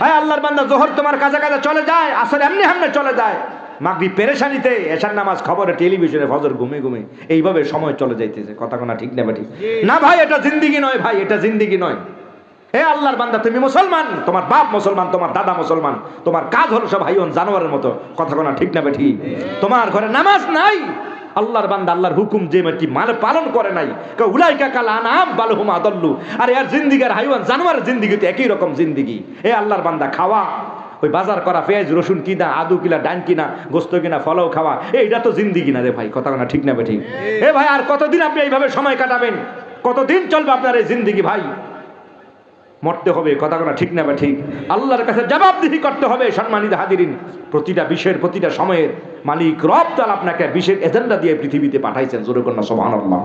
হ্যাঁ আল্লাহর বান্দা, জোহর তোমার কাজে কাজে চলে যায়, আসর এমনি হামনে চলে যায়, মাগরিব পেরেশানিতে, এশার নামাজ খবরে, টেলিভিশনে, ফজর ঘুমে ঘুমে, এইভাবে সময় চলে যাইতেছে, কথা কোনা ঠিক না ঠিক? না ভাই, এটা জিন্দেগি নয় ভাই, এটা জিন্দেগি নয়। হে আল্লাহর বান্দা, তুমি মুসলমান, তোমার বাপ মুসলমান, তোমার দাদা মুসলমান, তোমার কাজ হলো সব হাইওয়ান জানোয়ারের মতো, কথা কোনা ঠিক না ঠিক? তোমার ঘরে নামাজ নাই, আল্লাহর বান্দা আল্লাহর হুকুম যে ব্যক্তি মানে পালন করে নাই, উলাইকা কাল আনাম বাল হুম আদাল্লু। আর এর জিন্দেগি আর হাইওয়ান জানোয়ারের জিন্দেগি তো একই রকম জিন্দেগি। হে আল্লাহর বান্দা, খাওয়া, ওই বাজার করা পেঁয়াজ রসুন কিনা, আদু কিনা, ডান কিনা, গোস্ত কিনা, ফলও খাওয়া, এইটা তো জিন্দেগি না রে ভাই, কথা না ঠিক না ঠিক? এ ভাই, আর কতদিন আপনি এইভাবে সময় কাটাবেন? কতদিন চলবে আপনার এই জিন্দেগি ভাই? মরতে হবে, কথা না ঠিক না ঠিক? আল্লাহর কাছে জবাবদিহি করতে হবে। সম্মানিত হাজিরিন, প্রতিটা বিষয়ের, প্রতিটা সময়ের মালিক রব তাআলা আপনাকে বিশেষ এজেন্ডা দিয়ে পৃথিবীতে পাঠাইছেন। জোরে কন্যা সুবহানাল্লাহ।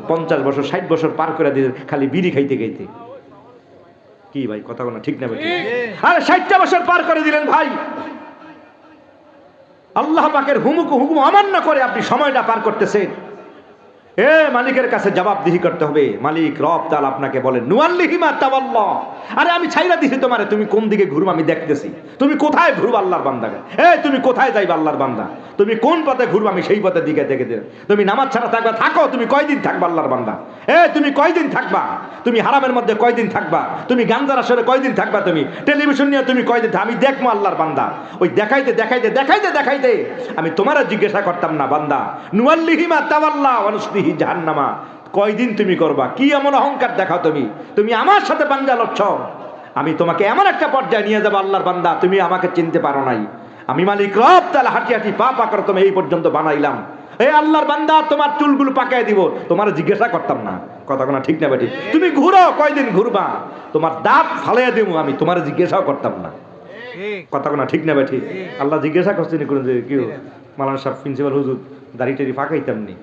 50 বছর 60 বছর পার করে দিয়ে খালি বিড়ি খাইতে খাইতে, কি ভাই, কথা না ঠিক না ঠিক? আরে 60টা বছর পার করে দিলেন ভাই, আল্লাহ পাকের হুকুম অমান্য করে আপনি সময়টা পার করতেছেন। এ মালিকের কাছে জবাবদিহি করতে হবে। মালিক রব তাআলা আপনাকে বলেন, নুয়াল্লিহিমা তাওয়াল্লাহ, আরে আমি ছাইরা দিছি তোমারে, তুমি কোন দিকে ঘুরবা আমি দেখতেছি। তুমি কোথায় ঘুরবা আল্লাহর বান্দাকে? তুমি কোথায় যাইবা আল্লাহর বান্দা? তুমি কোন পথে ঘুরবা আমি সেই পথের দিকে দেখে দিই। তুমি নামাজ ছাড়া থাকবা, থাকো, তুমি কয়দিন থাকবা আল্লাহর বান্দা? তুমি কয়দিন থাকবা? তুমি হারামের মধ্যে কয়দিন থাকবা? তুমি গাঞ্জার আসরে কয়দিন থাকবা? তুমি টেলিভিশন নিয়ে তুমি কয়দিন? আমি দেখবো আল্লাহর বান্দা। ওই দেখাইতে দেখাইতে দেখাইতে দেখাইতে আমি তোমার জিজ্ঞাসা করতাম না, বান্দা নুয়াল্লিহিমা তাওয়াল্লাহ ওয়া নুসলিহি জাহান্নামা, কয়দিন তুমি করবা? কি এমন অহংকার দেখাও তুমি? তুমি আমার সাথে পাঞ্জা লড়ছ, আমি তোমাকে এমন একটা পর্যায়ে নিয়ে যাবো আল্লাহর বান্দা, তুমি আমাকে চিনতে পারো নাই। আমি মালিক রব তাআলা হাঁটি হাঁটি পা পা করে তুমি এই পর্যন্ত বানাইলাম। আল্লাহর বান্দা, তোমার চুলগুলো পাকায় দিব, তোমার জিজ্ঞাসা করতাম না, কথা কোনা ঠিক না বেটি? তুমি ঘুরো, কয়দিন ঘুরবা? তোমার দাঁত ফালাইয়া দিব, আমি তোমার জিজ্ঞাসাও করতাম না, কথা কোনা ঠিক না বেটি? আল্লাহ জিজ্ঞাসা করছেন যে কি মাওলানা সাহেব, প্রিন্সিপাল হুজুর, দাড়ি টাড়ি পাকাইতাম নি?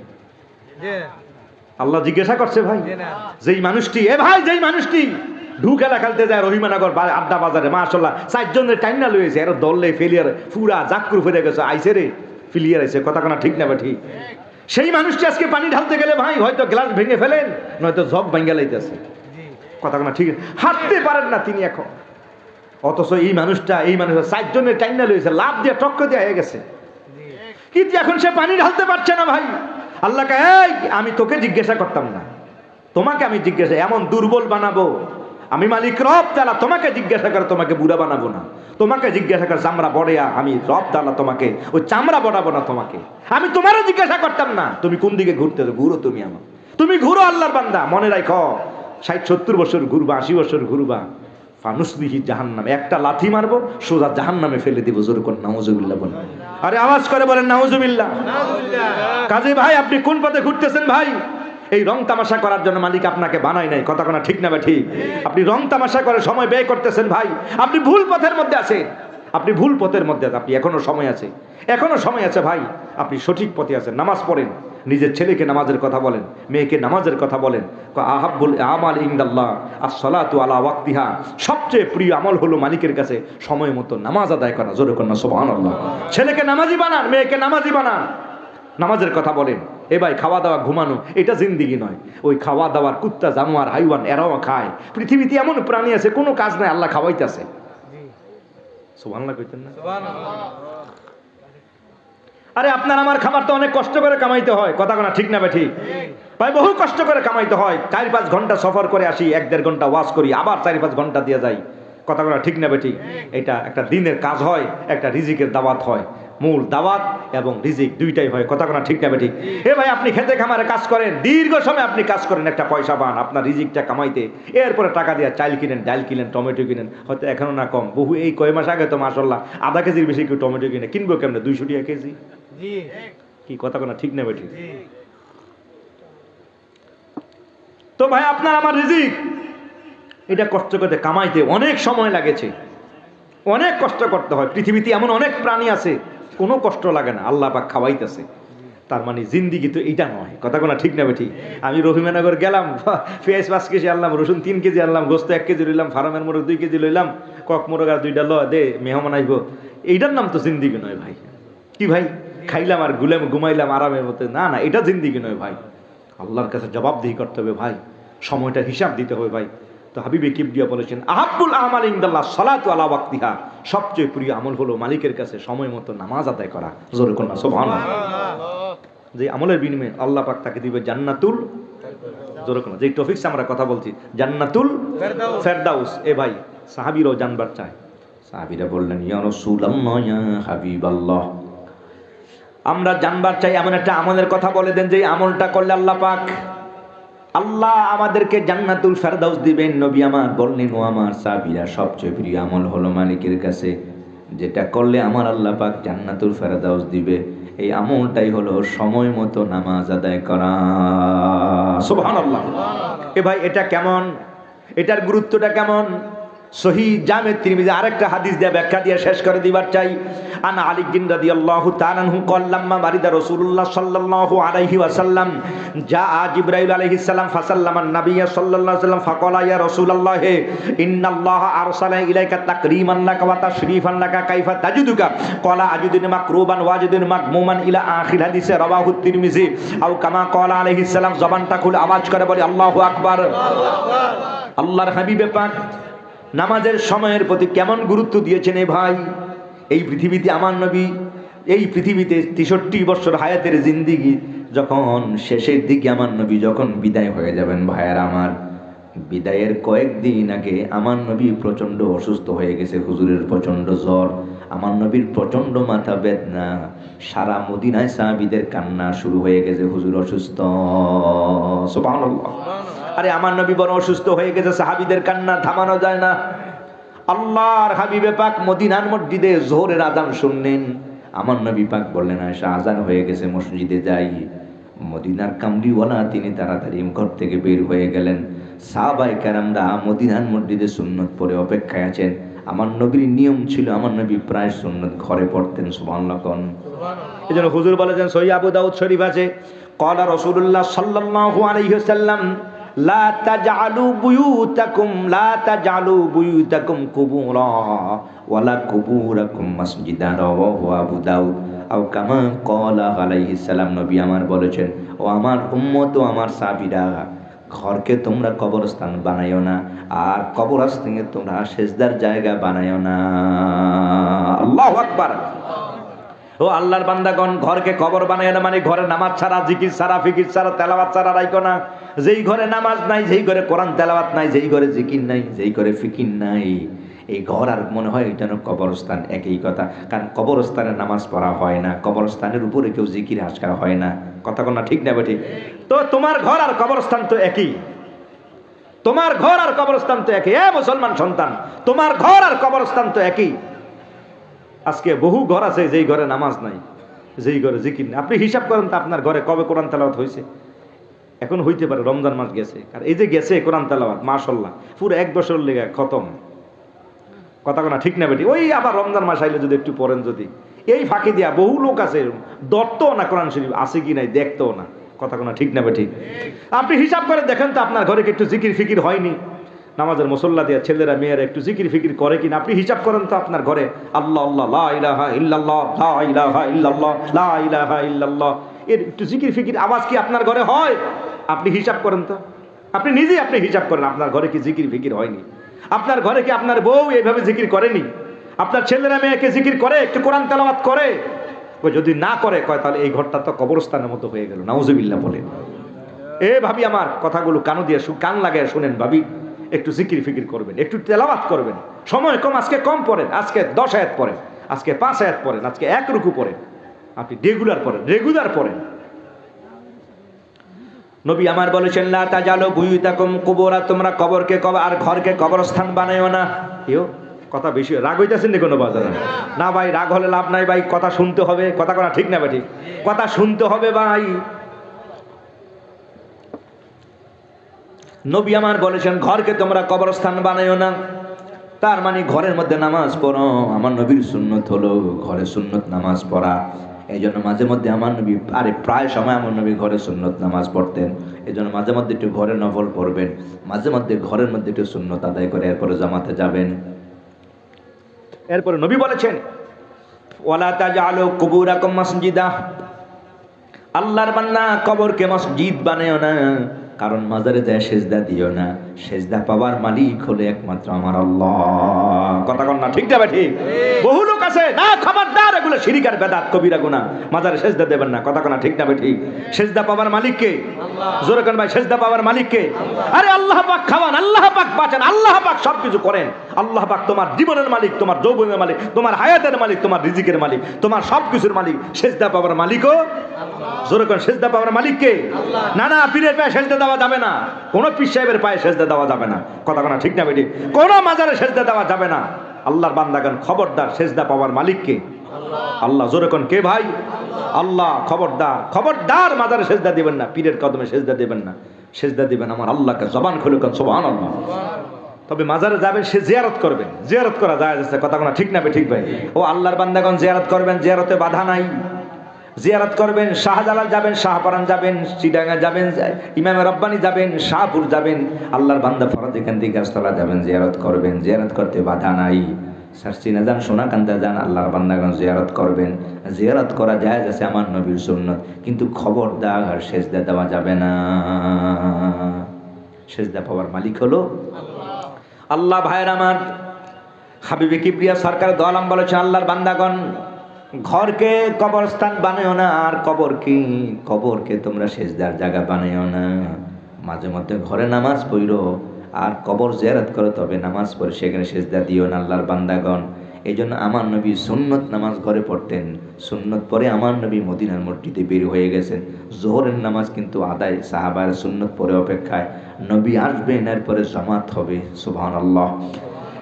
আল্লাহ জিজ্ঞাসা করছে ভাই, যেই মানুষটি, ভাই যেই মানুষটি ঢুকেলা খেলতে যায় রহিমানগর আড্ডা বাজারে, মাশাআল্লাহ 4 জনের টাইম না লইছে, এর দললে ফেলিয়ার পুরা জাকরু ফেলে গেছে, আইছে রে ফিলিয়ার আইছে, কথা কোনা ঠিক না বেটি? সেই মানুষটি আজকে পানি ঢালতে গেলে ভাই হয়তো গ্লাস ভেঙে ফেলেন, নয়তো জগ ভাঙা লাইতেছে, কথা কোনা ঠিক? হাঁটতে পারেন না তিনি এখন, অথচ এই মানুষটা 4 জনের টাইম না লইছে, লাভ দিয়ে টক্কর দিয়ে হয়ে গেছে, কিন্তু এখন সে পানি ঢালতে পারছে না ভাই। আল্লাহকে, আমি তোকে জিজ্ঞাসা করতাম না, তোমাকে আমি জিজ্ঞাসা, এমন দুর্বল বানাবো আমি মালিক রব তাআলা, তোমাকে জিজ্ঞাসা করে তোমাকে বুড়া বানাবো না, তোমাকে জিজ্ঞাসা করে চামড়া বড়িয়া, আমি রব তাআলা তোমাকে ওই চামড়া বড়াবো না, তোমাকে আমি তোমারও জিজ্ঞাসা করতাম না তুমি কোন দিকে ঘুরতেছো, ঘুরো তুমি আমার, তুমি ঘুরো আল্লাহর বান্দা, মনে রাখো 60-70 বছর ঘুরবা, 80 বছর ঘুরবা, ফানুসলিহি জাহান্নাম, একটা লাথি মারবো সোজা জাহান্নামে ফেলে দিব। জোরে কোন নাউজুবিল্লাহ বলেন, আরে আওয়াজ করে বলেন নাউজুবিল্লাহ। কাজী ভাই, আপনি কোন পথে ঘুরতেছেন ভাই? এই রং তামাশা করার জন্য মালিক আপনাকে বানায় নাই, কথা কোনা ঠিক না ঠিক? আপনি রং তামাশা করে সময় ব্যয় করতেছেন ভাই, আপনি ভুল পথের মধ্যে আছেন, আপনি ভুল পথের মধ্যে, আপনি এখনো সময় আছে, এখনো সময় আছে ভাই, আপনি সঠিক পথে আছেন। নামাজ পড়েন, নিজের ছেলেকে নামাজের কথা বলেন, মেয়েকে নামাজের কথা বলেন। আহাব্বুল আমাল ইনদাল্লাহ আস-সালাতু আলা ওয়াক্তিহা, সবচেয়ে প্রিয় আমল হলো মালিকের কাছে সময় মতো নামাজ আদায় করা। জোরে কন্যা সুবহানাল্লাহ। ছেলেকে নামাজি বানান, মেয়েকে নামাজি বানান, নামাজের কথা বলেন। ভাই, খাওয়া দাওয়া ঘুমানো এটা জিন্দিগি নয়। ওই খাওয়া দাওয়ার কুত্তা জানোয়ার হাইওয়ান এরাও খায়। পৃথিবীতে এমন প্রাণী আছে কোনো কাজ নাই, আল্লাহ খাওয়াইতেছে। সুবহানাল্লাহ কইতেন না? আরে আপনার আমার খাবার তো অনেক কষ্ট করে কামাইতে হয়, কথা কোনা ঠিক না ঠিক? ভাই বহু কষ্ট করে কামাইতে হয়। 4-5 ঘন্টা সফর করে আসি, 1-1.5 ঘন্টা ওয়াজ করি, আবার 4-5 ঘন্টা দিয়ে যাই, কথা কোনা ঠিক না ঠিক? এটা একটা দিনের কাজ হয়, একটা রিজিকের দাওয়াত হয়। মূল দাওয়াত এবং রিজিক দুইটাই হয়, কথা কোনা ঠিক না ঠিক? ভাই, আপনি খেতে খামারে কাজ করেন, দীর্ঘ সময় আপনি কাজ করেন, একটা পয়সা পান আপনার রিজিকটা কামাইতে, এরপরে টাকা দিয়ে চাল কিনেন, ডাল কিনেন, টমেটো কিনেন, হয়তো এখনো না কম, বহু এই কয় মাস আগে তো মাশাআল্লাহ আধা কেজির বেশি কেউ টমেটো কিনে, কিনবো কেমনে? 200 টাকা কেজি, কি কথা কোনা ঠিক না ঠিক? তো ভাই আপনার আমার রিজিক এটা কষ্ট করতে কামাইতে অনেক সময় লাগেছে, অনেক কষ্ট করতে হয়। পৃথিবীতে এমন অনেক প্রাণী আছে কোনো কষ্ট লাগে না, আল্লাহ পাক খাওয়াইতেছে। তার মানে জিন্দিগি তো এইটা নয়, কথা কোনো ঠিক না বেঠি। আমি রহিমানগর গেলাম, পেঁয়াজ 5 কেজি আনলাম, রসুন 3 কেজি আনলাম, গোস্ত 1 কেজি লইলাম, ফার্মের মোরগ 2 কেজি লইলাম, কক মোরগ আর 2টা ল দে, মেহমান আইব। এইটার নাম তো জিন্দিগি নয় ভাই। কি ভাই খাইলাম আর ঘুমাইলাম আরামের মতো, না না, এটা জিন্দিগি নয় ভাই। আল্লাহর কাছে জবাবদিহি করতে হবে ভাই, সময়টার হিসাব দিতে হবে ভাই। তো হাবিবে কিবরিয়া বলেছেন, আহাব্বুল আমাল ইনদাল্লাহ সালাতু আলা ওয়াক্তিহা, সবচেয়ে প্রিয় আমল হলো মালিকের কাছে সময় মতো নামাজ আদায় করা। জোরে কোন সুবহানাল্লাহ। যে আমলের বিনিময়ে আল্লাহ পাক তাকে দিবে জান্নাতুল, জোরে কোন, যে টপিকস আমরা কথা বলছি, জান্নাতুল ফেরদাউস। এ ভাই সাহাবীরাও জানবার চায়। সাহাবীরা বললেন, ইয়া রাসূলুল্লাহ, ইয়া হাবিবাল্লাহ, আমরা জানবার চাই এমন একটা আমলের কথা বলে দেন যে আমলটা করলে আল্লাহ আমাদেরকে জান্নাতুল ফেরদাউস দিবেন। নবী আমার বললেন, ও আমার সাহাবীরা, সবচেয়ে প্রিয় আমল হলো মালিকের কাছে যেটা করলে আমার আল্লাহ পাক জান্নাতুল ফেরদাউস দিবে, এই আমলটাই হলো সময় মতো নামাজ আদায় করা। সুবহানাল্লাহ। এ ভাই এটা কেমন, এটার গুরুত্বটা কেমন? সহিহ জামে তিরমিজি আরেকটা হাদিস দিয়ে ব্যাখ্যা দিয়ে শেষ করে দিবার চাই। আনা আলী রাদিয়াল্লাহু তাআলা আনহু ক্বাল লাম্মা মারিদা রাসূলুল্লাহ সাল্লাল্লাহু আলাইহি ওয়াসাল্লাম জা জিবরাইল আলাইহিস সালাম ফাসাল্লামান নাবিয়্য সাল্লাল্লাহু আলাইহি ওয়াসাল্লাম ফাকালা ইয়া রাসূলুল্লাহ ইন্নাল্লাহা আরসালা ইলাইকা তাকরীমান লাকা ওয়া তাশরীফান লাকা কাইফা তাজিদুকা ক্বালা আজিদুনি মাকরুবান ওয়াজিদুনি মাগমুমান ইলা আখির হাদিসে রাওয়াহু তিরমিজি আও কামা ক্বালা আলাইহিস সালাম। জবানটা খুলে আওয়াজ করে বলি আল্লাহু আকবার। আল্লাহর হাবিবে পাক নামাজের সময়ের প্রতি কেমন গুরুত্ব দিয়েছেন এ ভাই। এই পৃথিবীতে আমার নবী, এই পৃথিবীতে 63 বছর হায়াতের জিন্দিগি যখন শেষের দিকে আমার নবী যখন বিদায় হয়ে যাবেন, ভাইয়ার আমার, বিদায়ের কয়েকদিন আগে আমার নবী প্রচন্ড অসুস্থ হয়ে গেছে। হুজুরের প্রচন্ড জ্বর, আমার নবীর প্রচন্ড মাথা বেদনা, সারা মদিনায় সাহাবীদের কান্না শুরু হয়ে গেছে, হুজুর অসুস্থ। সুবহানাল্লাহ। আরে আমার নবী বড় অসুস্থ হয়ে গেছে, সাহাবীদের কান্না থামানো যায় না। আল্লাহর হাবিবে পাক মদিনার মসজিদে যোহরের আযান শুনলেন। আমার নবী পাক বললেন, আয়েশা আযান হয়ে গেছে, মসজিদে যাই। মদিনার কামলিওয়ালা তিনি তাড়াতাড়ি ঘর থেকে বের হয়ে গেলেন। সাহাবায়ে কেরামরা মদিনার মসজিদে সুন্নত পড়ে অপেক্ষায় আছেন। আমার নবীর নিয়ম ছিল, আমার নবী প্রায় সুন্নত ঘরে পড়তেন। সুবহানাল্লাহ। এজন্য হুজুর বলেছেন, সহিহ আবু দাউদ শরীফ আছে, ক্বালা রাসূলুল্লাহ সাল্লাল্লাহু আলাইহি ওয়াসাল্লাম লা তাজআলু বুয়ুতাকুম কুবুরা ওয়ালা কুবুরাকুম মাসজিদা, রাওয়াহু আবু দাউদ। আও কামা ক্বালা আলাইহিস সালাম। নবী আমার বলেছেন, ও আমার উম্মত ও আমার সাহাবীরা, ঘরকে তোমরা কবরস্থান বানাইও না, আর কবরস্থানে তোমরা সেজদার জায়গা বানাইও না। আল্লাহু আকবার। ও আল্লাহর বান্দাগণ, ঘরকে কবর বানায় না মানে ঘরে নামাজ ছাড়া, জিকির ছাড়া, ফিকির ছাড়া, তেলাওয়াত ছাড়া রাখো না। যেই ঘরে নামাজ নাই, যেই ঘরে কোরআন তেলাওয়াত নাই, যেই ঘরে জিকির নাই, যেই ঘরে ফিকির নাই, এই ঘর আর মনে হয় এটা কবরস্থান। একই কথা, কারণ কবরস্থানে নামাজ পড়া হয় না, কবরস্থানের উপরে কেউ জিকির আজকাল হয় না। কথা কোন ঠিক না বেঠিক? তো তোমার ঘর আর কবরস্থান তো একই, তোমার ঘর আর কবরস্থান তো একই। এ মুসলমান সন্তান, তোমার ঘর আর কবরস্থান তো একই। আজকে বহু ঘর আছে যেই ঘরে নামাজ নাই, যেই ঘরে জিকির নেই। আপনি হিসাব করেন তো আপনার ঘরে কবে কোরআন তেলাওয়াত হয়েছে? এখন হইতে পারে রমজান মাস গেছে, আর এই যে গেছে কোরআন তেলাওয়াত মাশাআল্লাহ পুরো 1 বছর লেগে খতম। কথা কোনা ঠিক না বেটি? ওই আবার রমজান মাস আইলে যদি একটু পড়েন, যদি এই ফাঁকি দিয়া বহু লোক আছে ধরতো না কোরআন শরীফ আছে কি নাই দেখতো না। কথা কোনা ঠিক না বেটি? আপনি হিসাব করে দেখেন তো আপনার ঘরে কি একটু জিকির ফিকির হয়নি? নামাজের মুসল্লা দিয়া ছেলেরা মেয়েরা একটু জিকির ফিকির করে কিনা? আপনি হিসাব করেন তো আপনার ঘরে আল্লাহ আল্লাহ লা ইলাহা ইল্লাল্লাহ লা ইলাহা ইল্লাল্লাহ লা ইলাহা ইল্লাল্লাহ এর একটু জিকির ফিকির আওয়াজ কি আপনার ঘরে হয়? আপনি হিসাব করেন তো, আপনি নিজেই আপনি হিসাব করেন আপনার ঘরে কি জিকির ফিকির হয়নি? আপনার ঘরে কি আপনার বউ এইভাবে জিকির করেনি? আপনার ছেলেরা মেয়েকে জিকির করে, একটু কোরআন তেলাওয়াত করে? যদি না করে কয় তাহলে এই ঘরটা তো কবরস্থানের মতো হয়ে গেল। নাউজুবিল্লাহ বলেন। এ ভাবি আমার কথাগুলো কানো দিয়ে কান লাগায় শুনেন ভাবি, একটু জিকির ফিকির করবেন, একটু তেলাওয়াত করবেন। সময় কম, আজকে কম পড়েন, আজকে 10 আয়াত পড়েন, আজকে 5 আয়াত পড়েন, আজকে 1 রুকু পড়েন, আপনি রেগুলার পড়েন, রেগুলার পড়েন। নবী আমার বলেছেন, লা তাজালু বুয়ুতাকুম কুবুরা, তোমরা কবরকে কবর আর ঘরকে কবরস্থান বানাইও না। কেউ কথা বেশি রাগ হইতেছেন কোনো বাজার না ভাই, রাগ হলে লাভ নাই ভাই, কথা শুনতে হবে। কথা কথা ঠিক না ভাই? ঠিক কথা শুনতে হবে ভাই। নবী আমার বলেছেন ঘরকে তোমরা কবরস্থান বানাইও না, তার মানে ঘরের মধ্যে নামাজ পড়ো। আমার নবীর সুন্নত হলো ঘরে সুন্নত নামাজ পড়া। এই জন্য মাঝে মধ্যে আমার নবী, প্রায় সময় আমার নবী ঘরে সুন্নত নামাজ পড়তেন। এই জন্য মাঝে মধ্যে একটু ঘরে নফল পড়বেন, মাঝে মধ্যে ঘরের মধ্যে একটু সুন্নত আদায় করে এরপরে জামাতে যাবেন। এরপরে নবী বলেছেন ওয়ালা তাজআলু কুবুরাকুম মাসজিদা, আল্লাহর বান্দা কবরকে মসজিদ বানায়ও না, কারণ মাজারে যায় সেজদা দিও না। সেজদা পাওয়ার মালিক হলো একমাত্র আমার আল্লাহ। কথা কন না ঠিক যাবে ঠিক? বহু লোক আছে না, খবরদার এগুলো শিরক আর বেদাত কবিরা গুনাহ, মাজারে সেজদা দেবেন না। কথা কন না ঠিক যাবে ঠিক? সেজদা পাওয়ার মালিক কে? আল্লাহ। জোরে কোন ভাই, সেজদা পাওয়ার মালিক কে? আরে আল্লাহ পাক খাওয়ান, আল্লাহ পাক বাঁচান, আল্লাহ পাক সবকিছু করেন। আল্লাহ পাক তোমার জীবনের মালিক, তোমার যৌবনের মালিক, তোমার হায়াতের মালিক, তোমার রিজিকের মালিক, তোমার সবকিছুর মালিক। সেজদা পাওয়ার মালিকও আল্লাহ। জোরে কোন সেজদা পাওয়ার মালিক কে? আল্লাহ। না না, পীরের পায়ে সেজদা দেওয়া যাবে না, কোন পীর সাহেবের পায়ে সেজদা দেওয়া যাবে না। কথা কোন ঠিক না বেটি? কোন মাজারে সেজদা দেওয়া যাবে না। আল্লাহর বান্দাগণ খবরদার, সেজদা পাওয়ার মালিক কে? আল্লাহ। জোরে কোন কে ভাই? আল্লাহ। খবরদার, খবরদার মাজারে সেজদা দিবেন না, পীরের কদমে সেজদা দিবেন না। সেজদা দিবেন আমার আল্লাহকে। জবান খুলে কোন সুবহানাল্লাহ। তবে মাজারে যাবেন, সে জিয়ারত করবেন, জিয়ারত করা যায় যাচ্ছে। কথা কোন ঠিক না ঠিক ভাই? ও আল্লাহর বান্দাগণ জিয়ারত করবেন, জিয়ারতে বাধা নাই। জিয়ারত করবেন, শাহজালাল যাবেন, শাহপরান যাবেন, চিটাঙ্গা যাবেন, ইমামে রব্বানি যাবেন, শাহপুর যাবেন, আল্লাহর বান্দা ফরজ এখান থেকে গাছতলা যাবেন, জিয়ারত করবেন। জিয়ারত করতে বাধা নাই। সারসিনা যান, সোনাকান্দা যান, আল্লাহর বান্দাগণ জিয়ারত করবেন। জিয়ারত করা যায় যাচ্ছে আমার নবীর সুন্নত, কিন্তু খবরদার সেজদা দেওয়া যাবে না। সেজদা পাওয়ার মালিক হলো আল্লাহ। আল্লাহ। ভাইয়ের আমার, হাবিবে কিবরিয়া সরকার দো আলম বলেছেন আল্লাহর বান্দাগণ ঘরকে কবরস্থান বানায়ও না, আর কবরকে তোমরা সেজদার জায়গা বানায়ও না। মাঝে মধ্যে ঘরে নামাজ পড়ো, আর কবর জিয়ারত করো, তবে নামাজ পড়ে সেখানে সেজদা দিও না আল্লাহর বান্দাগণ। এই জন্য আমার নবী সুন্নত নামাজ ঘরে পড়তেন। সুন্নত পরে আমার নবী মদিনার মসজিদে বের হয়ে গেছেন। জোহরের নামাজ কিন্তু আদায় সাহাবার সুন্নত পরে অপেক্ষায়, নবী আসবেন, এরপরে জামাত হবে। সুবহানাল্লাহ।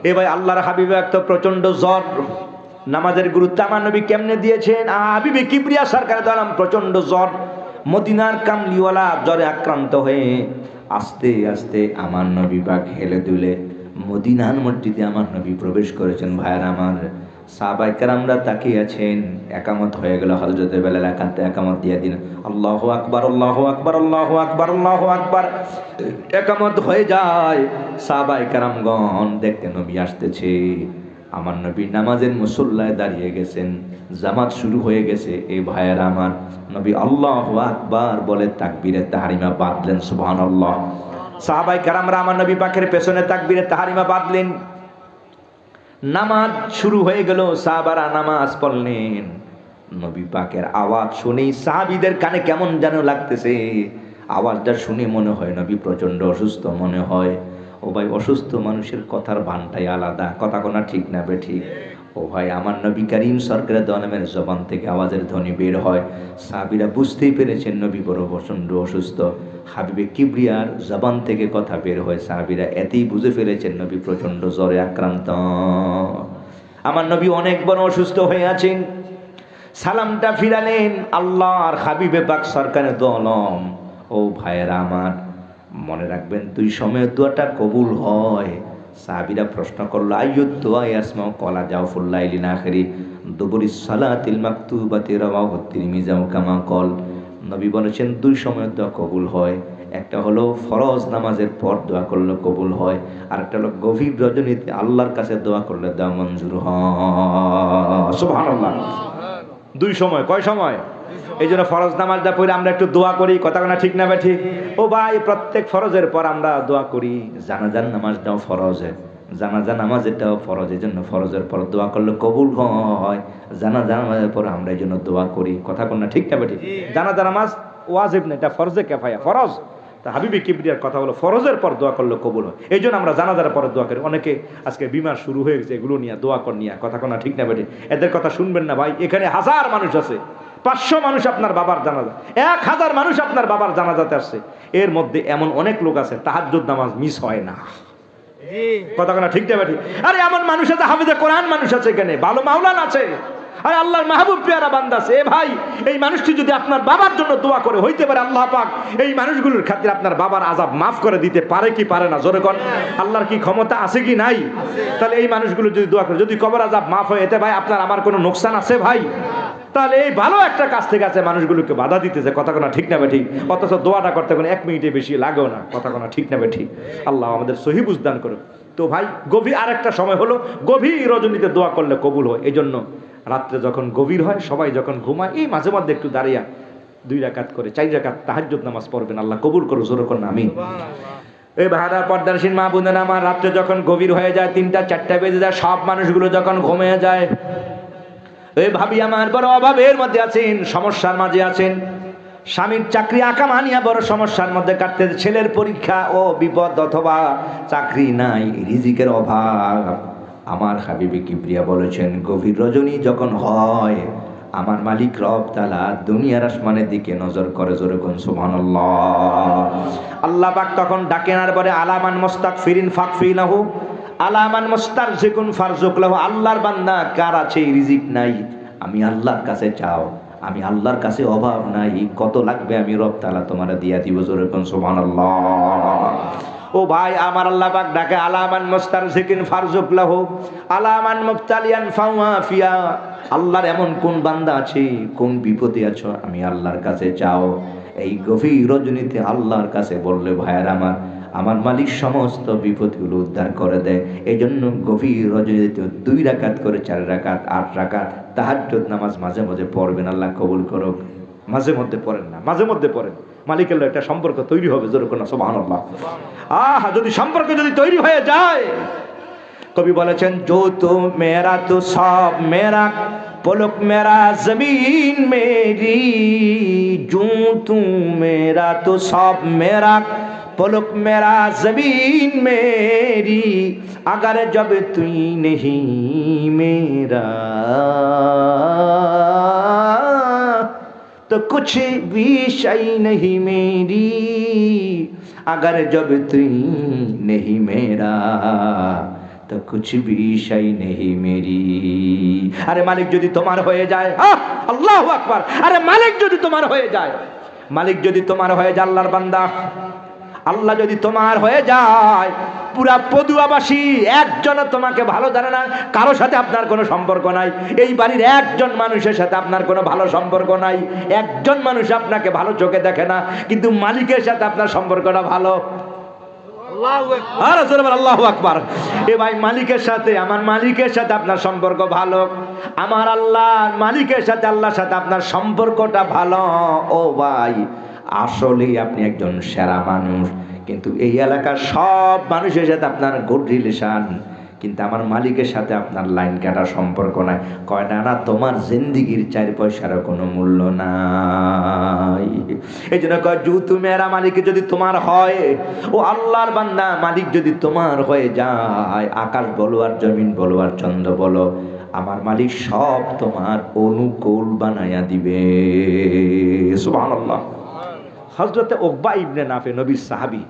এ ভাই, আল্লাহর হাবিব একটা প্রচন্ড জ্বর, নামাজের গুরুত্ব আমার নবী কেমনে দিয়েছেন। হাবিবে কিবরিয়া সরকার দালাম প্রচন্ড জ্বর, মদিনার কামলিওয়ালা জ্বরে আক্রান্ত হয়ে আস্তে আস্তে আমার নবী পাক হেলে দুলে মদিনার মসজিদে আমার নবী প্রবেশ করেছেন। ভাইয়ের আমার, সাহাবায়ে কেরামরা তাকিয়ে আছেন। একামত হয়ে গেল, হযরত বেলাল একান্তে একামত দিয়ে দিন, আল্লাহু আকবার, আল্লাহু আকবার, আল্লাহু আকবার, আল্লাহু আকবার। একামত হয়ে যায়, সাহাবায়ে কেরামগণ দেখতে নবী আসতেছে। আমার নবী নামাজের মুসল্লায় দাঁড়িয়ে গেছেন, জামাত শুরু হয়ে গেছে। এই ভাইয়েরা আমার, নবী আল্লাহু আকবার বলে তাকবীরে তাহরিমা বাঁধলেন। সুবহানাল্লাহ। সাহাবায়ে কেরামরা আমার নবী পাকের পেছনে তাকবীরে তাহরিমা বাঁধলেন। নামাজ শুরু হয়ে গেল, সাহাবারা নামাজ পড়লেন। নবী পাকের আওয়াজ শুনেই সাহাবীদের কানে কেমন যেন লাগতেছে। আওয়াজটা শুনে মনে হয় নবী প্রচন্ড অসুস্থ মনে হয়। ও ভাই, অসুস্থ মানুষের কথার ভানটাই আলাদা। কথা কোনা ঠিক না বে ঠিক? ও ভাই, আমার নবী করিম সরকারের দোয়ানের জবান থেকে আওয়াজের ধ্বনি বের হয়। সাহাবীরা বুঝতেই পেরেছেন নবী বড় প্রচন্ড অসুস্থ। হাবিবে কিবরিয়ার জবান থেকে কথা বের হয়, সাহাবীরা এতেই বুঝে ফেলেছেন নবী প্রচন্ড জ্বরে আক্রান্ত। আমার নবী অনেক বড় অসুস্থ হয়ে আছেন। সালামটা ফিরালেন আল্লাহর হাবিবে পাক সরকারের দো আলম। ও ভাইয়েরা আমার, মনে রাখবেন দুই সময়ের দোয়াটা কবুল হয়। সাহাবীরা প্রশ্ন করলো আইয়ুদ দোয়া ইয়াসমাউ কলা জাওফুল লাইলি আখিরি দুবুরিস সালাতিল মাকতুবাতি রাওয়াহু তিরমিজি কামা কল। নবী বলেছেন দুই সময়ের দোয়া কবুল হয়। একটা হলো ফরজ নামাজের পর দোয়া করলে কবুল হয়, আর একটা হলো গভীর রজনীতে আল্লাহর কাছে দোয়া করলে দোয়া মঞ্জুর হয়। সুবহানাল্লাহ। দুই সময়। কয় সময়? এই জন্য ফরজ নামাজটা পড়ে আমরা একটু দোয়া করি। কথা না ঠিক না ভাই ঠিক? ও ভাই, প্রত্যেক ফরজের পর আমরা দোয়া করি। জানাজার নামাজটাও ফরজে, জানাজা নামাজেরটাও ফরজ। এই জন্য ফরজের পর দোয়া করলে কবুল হয়। জানাজা নামাজের পর আমরা এই জন্য দোয়া করি। কথা না ঠিক না ভাই ঠিক? জানাজা নামাজ ওয়াজিব না, এটা ফরজে কিফায়া, ফরজ। তা হাবিবে কিবরিয়ার কথা হলো ফরজের পর দোয়া করলে কবুল হয়। এই জন্য আমরা জানাজার পরে দোয়া করি। অনেকে আজকে বিমার শুরু হয়ে গেছে এগুলো নিয়ে, দোয়া কর নিয়ে। কথা না ঠিক না ভাই? এদের কথা শুনবেন না ভাই। এখানে হাজার মানুষ আছে, 500 মানুষ আপনার বাবার জানাজা, 1000 মানুষ আপনার বাবার জানাজাতে আসছে। এর মধ্যে এমন অনেক লোক আছে তাহাজ্জুদ নামাজ মিস হয় না। কথা ঠিক না ভাই? আরে এমন মানুষ আছে, হাফেজে কোরআন মানুষ আছে, এখানে ভালো মাওলানা আছে, আরে আল্লাহর মাহবুব পেয়ারা বান্দা আছে, এ ভাই এই মানুষটি যদি আপনার বাবার জন্য দোয়া করে, হইতে পারে আল্লাহ পাক এই মানুষগুলোর খাতিরে আপনার বাবার আযাব মাফ করে দিতে পারে কি পারে না? জোরে কোন, আল্লাহর কি ক্ষমতা আছে কি নাই? তাহলে এই মানুষগুলো যদি দোয়া করে, যদি কবর আযাব মাফ হয়, এতে ভাই আপনার আমার কোনো নোকসান আছে ভাই? তাহলে এই ভালো একটা কাজ থেকে আছে মানুষগুলোকে বাধা দিতেছে, কথা কোনা ঠিক না ঠিক, অথচ দোয়াটা করতে কোনো 1 মিনিটে বেশি লাগেও না, কথা কোনা ঠিক না ঠিক। আল্লাহ আমাদের সহি বুঝদান করুক। তো ভাই গভীর আরেকটা সময় হলো, গভীর রজনীতে দোয়া করলে কবুল হয়। এই জন্য রাত্রে যখন গভীর হয়, সবাই যখন ঘুমায়, এই মাঝে মধ্যে একটু দাঁড়িয়ে 2 রাকাত করে 4 রাকাত তাহাজ্জুদ নামাজ পড়বেন, আল্লাহ কবুল করো, জোরে করুন আমিন। এই ভাড়া পর্দারসীন মা বোনেরা আমার, রাত্রে যখন গভীর হয়ে যায়, 3টা 4টা বেজে যায়, সব মানুষগুলো যখন ঘুমিয়ে যায়, এই ভাবি আমার বড় অভাবের মধ্যে আছেন, সমস্যার মাঝে আছেন, স্বামীর চাকরি আকামা নিয়ে বড় সমস্যার মধ্যে কাটতে, ছেলের পরীক্ষা ও বিপদ অথবা চাকরি নাই, রিজিকের অভাব। আমার হাবিবে কিবরিয়া বলেছেন, গভীর রজনী যখন হয়, আমার মালিক রব তাআলা দুনিয়ার আসমানের দিকে নজর করে, জোরে কোন সুবহানাল্লাহ। আল্লাহ পাক তখন ডাকেন আর বলে, আলামান মুস্তাগফিরিন ফাগফিরলাহু, আলামান মুস্তারজিকুন ফারজুক লাহু। আল্লাহর বান্দা কার আছে রিজিক নাই, আমি আল্লাহর কাছে চাও, আমি আল্লাহর কাছে অভাব নাই, কত লাগবে আমি রব তাআলা তোমারে দিয়া দিব, জোরে কোন সুবহানাল্লাহ। ও ভাই আমার আল্লাহ পাক ডাকে, আলামান মুস্তারজিকিন ফারজুক লাহু, আলামান মুবতালিয়ান ফাওয়াফিয়া। আল্লাহর এমন কোন বান্দা আছে, কোন বিপদে আছো, আমি আল্লাহর কাছে চাও। এই গভীর রজনীতে আল্লাহর কাছে বললে ভাইয়ার আমার মালিক সমস্ত বিপদগুলো উদ্ধার করে দেয়। এই জন্য গভীর রজনীতে 2 রাকাত করে 4 রাকাত 8 রাকাত তাহাজ্জুদ নামাজ মাঝে মাঝে পড়বেন, আল্লাহ কবুল করুক। মাঝে মধ্যে পড়েন না, মাঝে মধ্যে পড়েন, মালিকের একটা সম্পর্ক তৈরি হবে, জোরে কোন সুবহানাল্লাহ। যদি সম্পর্ক যদি তৈরি হয়ে যায়, কবি বলেছেন, जो तो मेरा तो सब मेरा, पलक मेरा जमीन मेरी, जो तू मेरा तो सब मेरा, पलक मेरा जमीन मेरी, अगर जब तू नहीं मेरा तो कुछ भी शय नहीं मेरी, अगर जब तू नहीं मेरा তো কুছ ভি শাই নেহি মেরি। আরে মালিক যদি তোমার হয়ে যায়, আল্লাহু আকবার, আরে মালিক যদি তোমার হয়ে যায়, মালিক যদি তোমার হয়ে যায়, আল্লাহর বান্দা, আল্লাহ যদি তোমার হয়ে যায়, পুরা পদুয়াবাসী একজনও তোমাকে ভালো জানে না, কারোর সাথে আপনার কোনো সম্পর্ক নাই, এই বাড়ির একজন মানুষের সাথে আপনার কোনো ভালো সম্পর্ক নাই, একজন মানুষ আপনাকে ভালো চোখে দেখে না, কিন্তু মালিকের সাথে আপনার সম্পর্কটা ভালো। আল্লাহু আকবার। এ ভাই মালিকের সাথে, আমার মালিকের সাথে আপনার সম্পর্ক ভালো, আমার আল্লাহর মালিকের সাথে, আল্লাহর সাথে আপনার সম্পর্কটা ভালো, ও ভাই আসলেই আপনি একজন সেরা মানুষ। কিন্তু এই এলাকার সব মানুষের সাথে আপনার গুড রিলেশন, কিন্তু আমার মালিকের সাথে আপনার লাইন কাটা সম্পর্ক নাই। কয় না না, তোমার জিন্দিগির 4 পয়সারও কোনো মূল্য নাই। এই জন্য কয়, জু তুমি এরা মালিক যদি তোমার হয়, ও আল্লাহর বান্দা, মালিক যদি তোমার হয়ে যায়, আকাশ বলো আর জমিন বলো আর চন্দ্র বলো, আমার মালিক সব তোমার অনুকূল বানায়া দিবে। সুবহানাল্লাহ। হযরতে উকবা ইবনে নাফে, নবীর সাহাবী,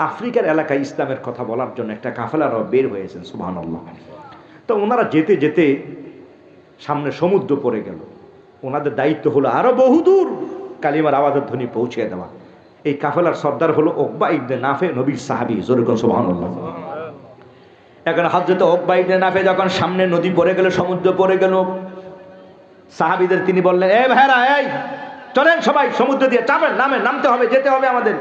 আফ্রিকার এলাকায় ইসলামের কথা বলার জন্য একটা কাফেলার বের হয়েছেন। সুবহানাল্লাহ। তো ওনারা যেতে যেতে সামনে সমুদ্র পড়ে গেল, ওনাদের দায়িত্ব হলো আরো বহুদূর কালিমার আওয়াজের ধ্বনি পৌঁছে দেওয়া। এই কাফেলার সর্দার হলো উকবা ইবনে নাফে, নবীর সাহাবী, জোরে কোন সুবহানাল্লাহ। এখন হযরত উকবা ইবনে নাফে যখন সামনে নদী পড়ে গেল, সমুদ্র পড়ে গেল, সাহাবীদের তিনি বললেন, এ ভাইরা, এই চলেন সবাই সমুদ্র দিয়ে চাপেন, নামতে হবে, যেতে হবে আমাদের।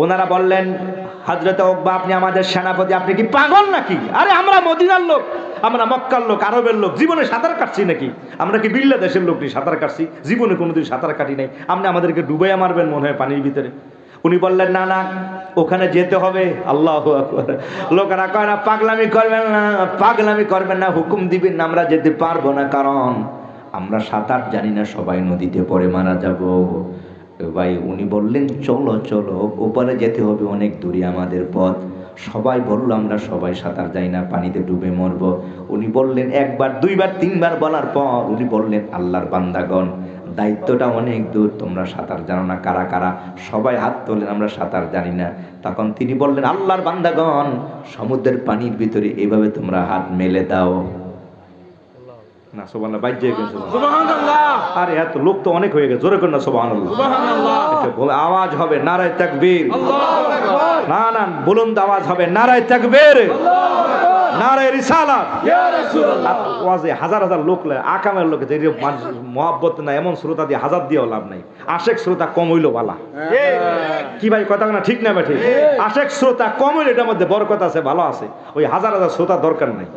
ওনারা বললেন, হযরত উকবা, আপনি আমাদের সেনাপতি, আপনি কি পাগল নাকি? আরে আমরা মদিনার লোক, আমরা মক্কার লোক, আরবের লোক, জীবনে সাঁতার কাটছি নাকি? আমরা কি বিল্লা দেশের লোক নিয়ে সাঁতার কাটছি? জীবনে কোনোদিন সাঁতার কাটি নাই, আপনি আমাদেরকে ডুবাইয়া মারবেন মনে হয় পানির ভিতরে। উনি বললেন, না না, ওখানে যেতে হবে। আল্লাহু আকবার। লোকেরা কয় না, পাগলামি করবেন না, পাগলামি করবেন না, হুকুম দিবেন না, আমরা যেতে পারবো না, কারণ আমরা সাঁতার জানি না, সবাই নদীতে পড়ে মারা যাব। ভাই উনি বললেন, চলো চলো, ওপারে যেতে হবে, অনেক দূরে আমাদের পথ। সবাই বলল, আমরা সবাই সাঁতার যাই না, পানিতে ডুবে মরবো। উনি বললেন, 1 বার 2 বার 3 বার বলার পর উনি বললেন, আল্লাহর বান্দাগণ, দায়িত্বটা অনেক দূর, তোমরা সাঁতার জানো না, কারা কারা? সবাই হাত তোলেন, আমরা সাঁতার জানি না। তখন তিনি বললেন, আল্লাহর বান্দাগণ, সমুদ্রের পানির ভিতরে এভাবে তোমরা হাত মেলে দাও। না সুবহানাল্লাহ, বাইরে গেছে সুবহানাল্লাহ। আরে এত লোক তো অনেক হয়ে গেছে, জোরে করে না সুবহানাল্লাহ। সুবহানাল্লাহ। আওয়াজ হবে নারায়ে তাকবীর, আল্লাহু আকবার। না না, বুলন্দ আওয়াজ হবে নারায়ে তাকবীর, নারায়ে রিসালাত, ইয়া রাসূলুল্লাহ। ওয়াজে হাজার হাজার লোক লাগে, আকামের লোকে যে মহব্বত না, এমন শ্রোতা দিয়ে হাজার দিয়েও লাভ নাই। আশেক শ্রোতা কম হইলো বালা। কি ভাই কথা না ঠিক না বেঠিক? আশেক শ্রোতা কম হইলে এটার মধ্যে বরকত আছে, ভালো আছে। ওই হাজার হাজার শ্রোতা দরকার নাই।